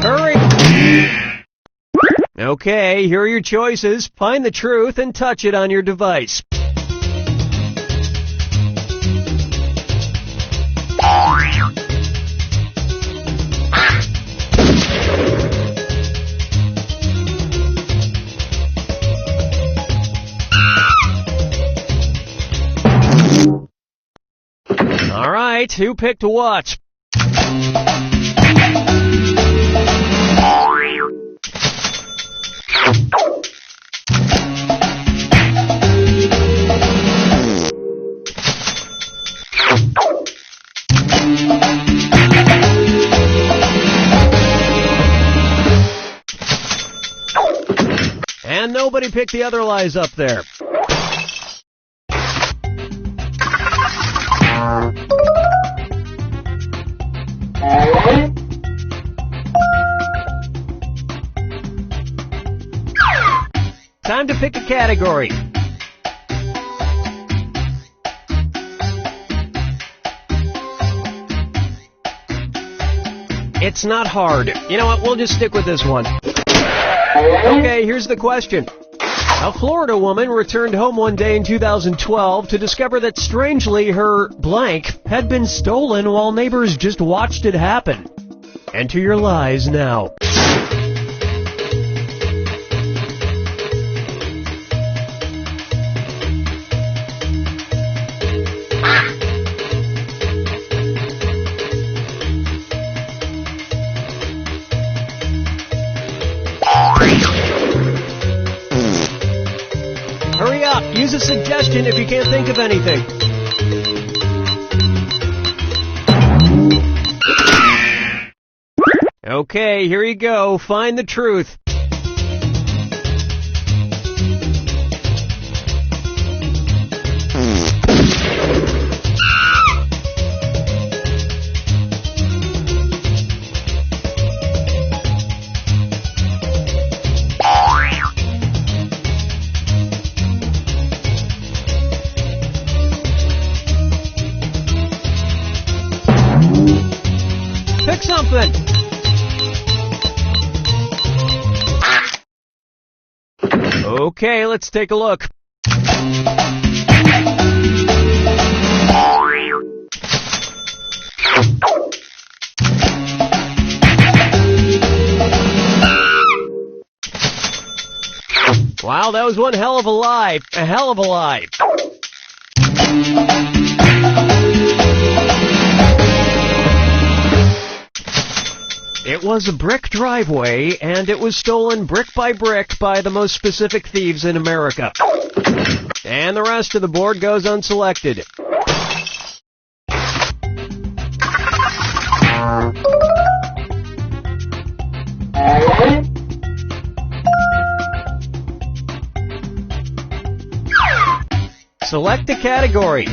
Hurry! Okay, here are your choices. Find the truth and touch it on your device. All right, who picked what? And nobody picked the other lies up there. Time to pick a category. It's not hard. You know what? We'll just stick with this one. Okay, here's the question. A Florida woman returned home one day in 2012 to discover that strangely her blank had been stolen while neighbors just watched it happen. Enter your lies now. Hurry up! Use a suggestion if you can't think of anything. Okay, here you go. Find the truth. Pick something. Okay, let's take a look. Wow, that was one hell of a lie. A hell of a lie. It was a brick driveway, and it was stolen brick by the most specific thieves in America. And the rest of the board goes unselected. Select a category.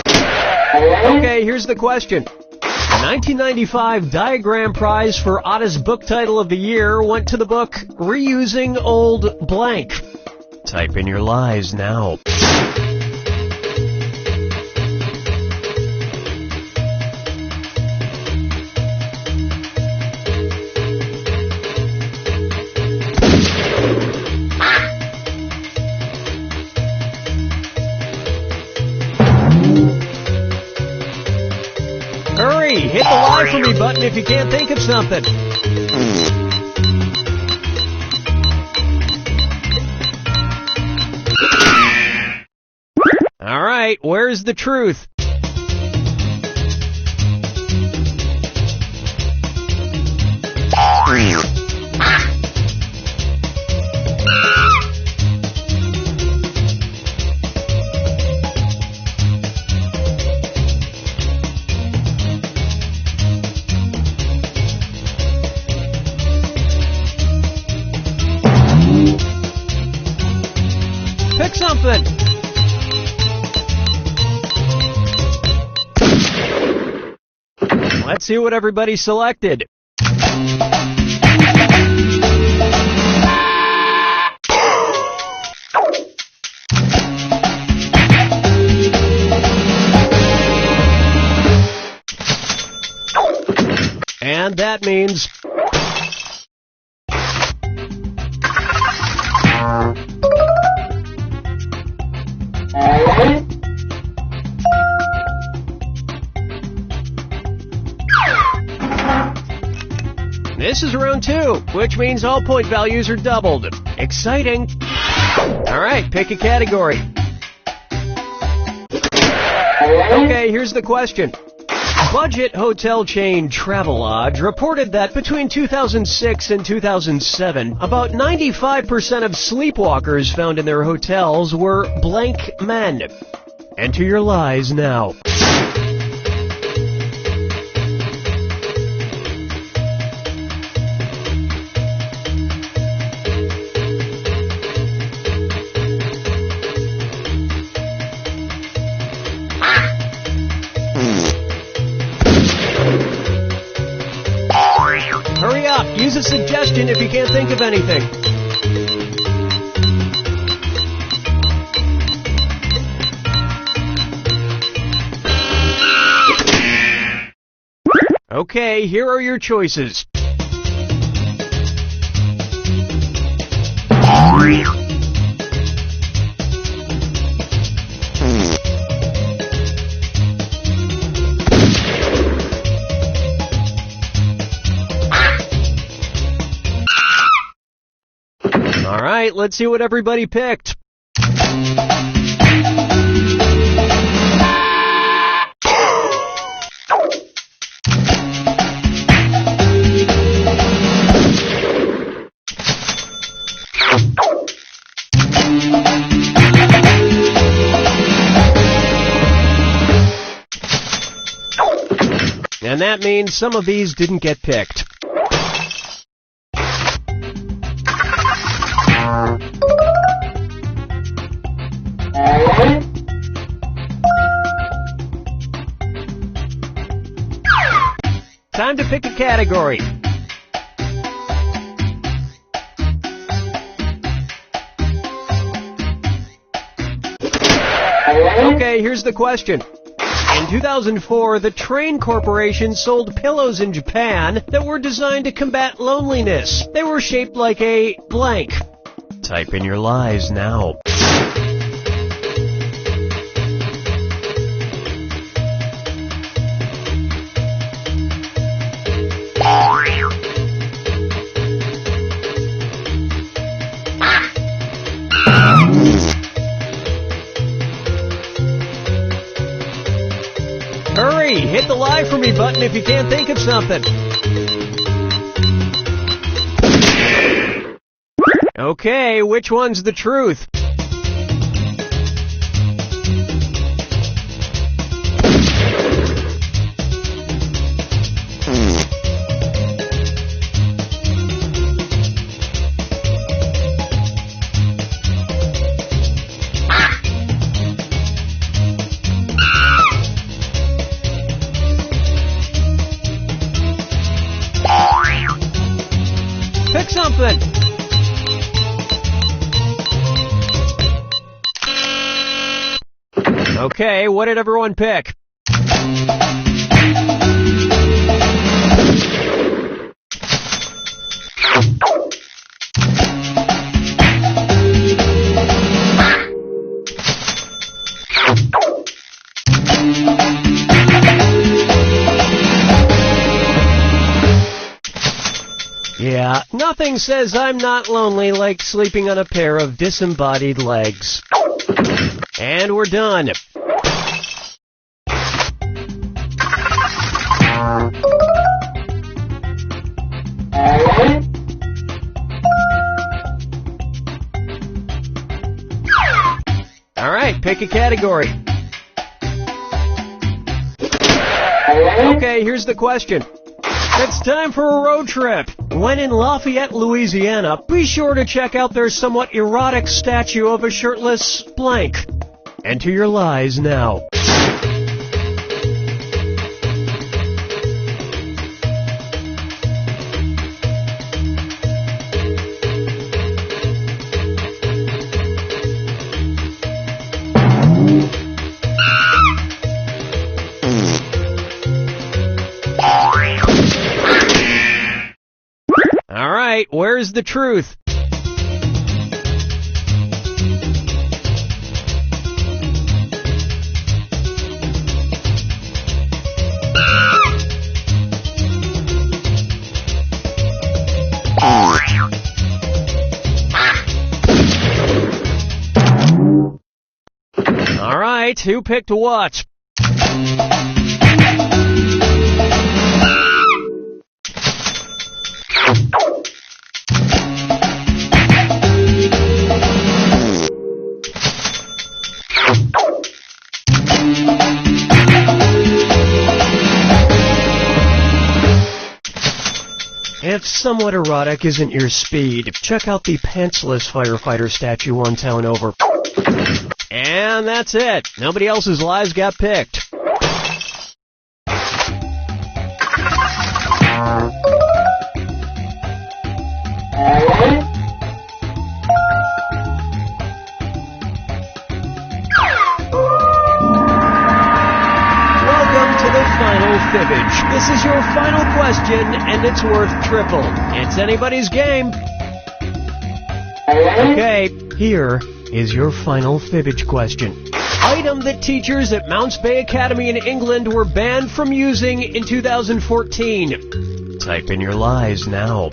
Okay, here's the question. The 1995 Diagram Prize for Oddest Book Title of the Year went to the book Reusing Old Blank. Type in your lies now. button if you can't think of something. All right, where's the truth? Pick something. Let's see what everybody selected. And that means... This is round 2, which means all point values are doubled. Exciting. All right, pick a category. Okay, here's the question. Budget hotel chain Travelodge reported that between 2006 and 2007, about 95% of sleepwalkers found in their hotels were blank men. Enter your lies now. Hurry up! Use a suggestion if you can't think of anything. Okay, here are your choices. All right, let's see what everybody picked. And that means some of these didn't get picked. Time to pick a category. Okay, here's the question. In 2004, the Train Corporation sold pillows in Japan that were designed to combat loneliness. They were shaped like a blank. Type in your lies now. Hurry! Hit the lie for me button if you can't think of something. Okay, which one's the truth? Pick something. Okay, what did everyone pick? Yeah, nothing says I'm not lonely like sleeping on a pair of disembodied legs. And we're done. All right, pick a category. Okay, here's the question. It's time for a road trip. When in Lafayette, Louisiana, be sure to check out their somewhat erotic statue of a shirtless blank. Enter your lies now. All right, where's the truth? All right, who picked what? If somewhat erotic isn't your speed, check out the pantsless firefighter statue one town over. And that's it. Nobody else's lies got picked. Fibbage. This is your final question, and it's worth triple. It's anybody's game. Okay, here is your final fibbage question. Item that teachers at Mounts Bay Academy in England were banned from using in 2014. Type in your lies now.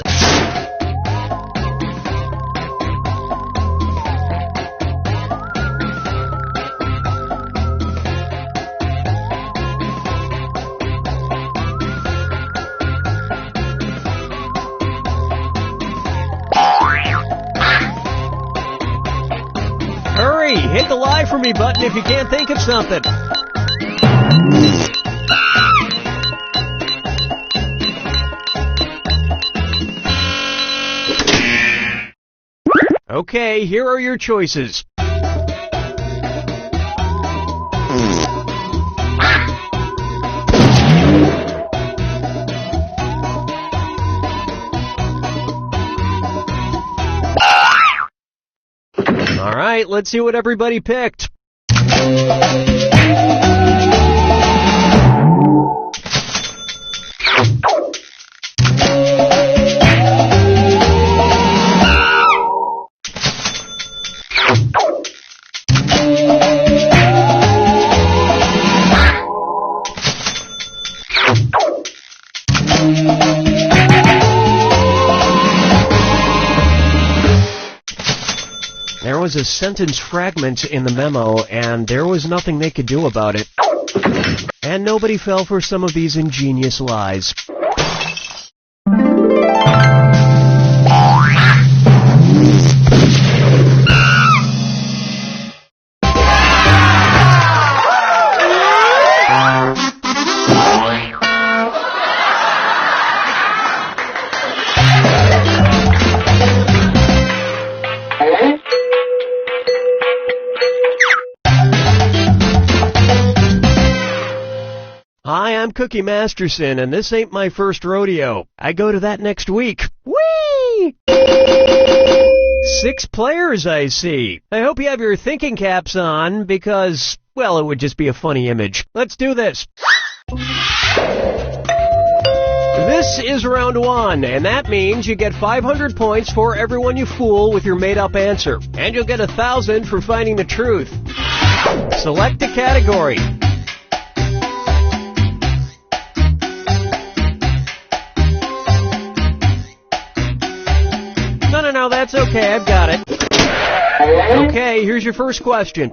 Hit the lie for me button if you can't think of something. Okay, here are your choices. All right, let's see what everybody picked. There was a sentence fragment in the memo, and there was nothing they could do about it. And nobody fell for some of these ingenious lies. Hi, I'm Cookie Masterson, and this ain't my first rodeo. I go to that next week. Whee! 6 players, I see. I hope you have your thinking caps on, because, well, it would just be a funny image. Let's do this. This is round 1, and that means you get 500 points for everyone you fool with your made-up answer. And you'll get 1,000 for finding the truth. Select a category. No, that's okay. I've got it. Okay, here's your first question.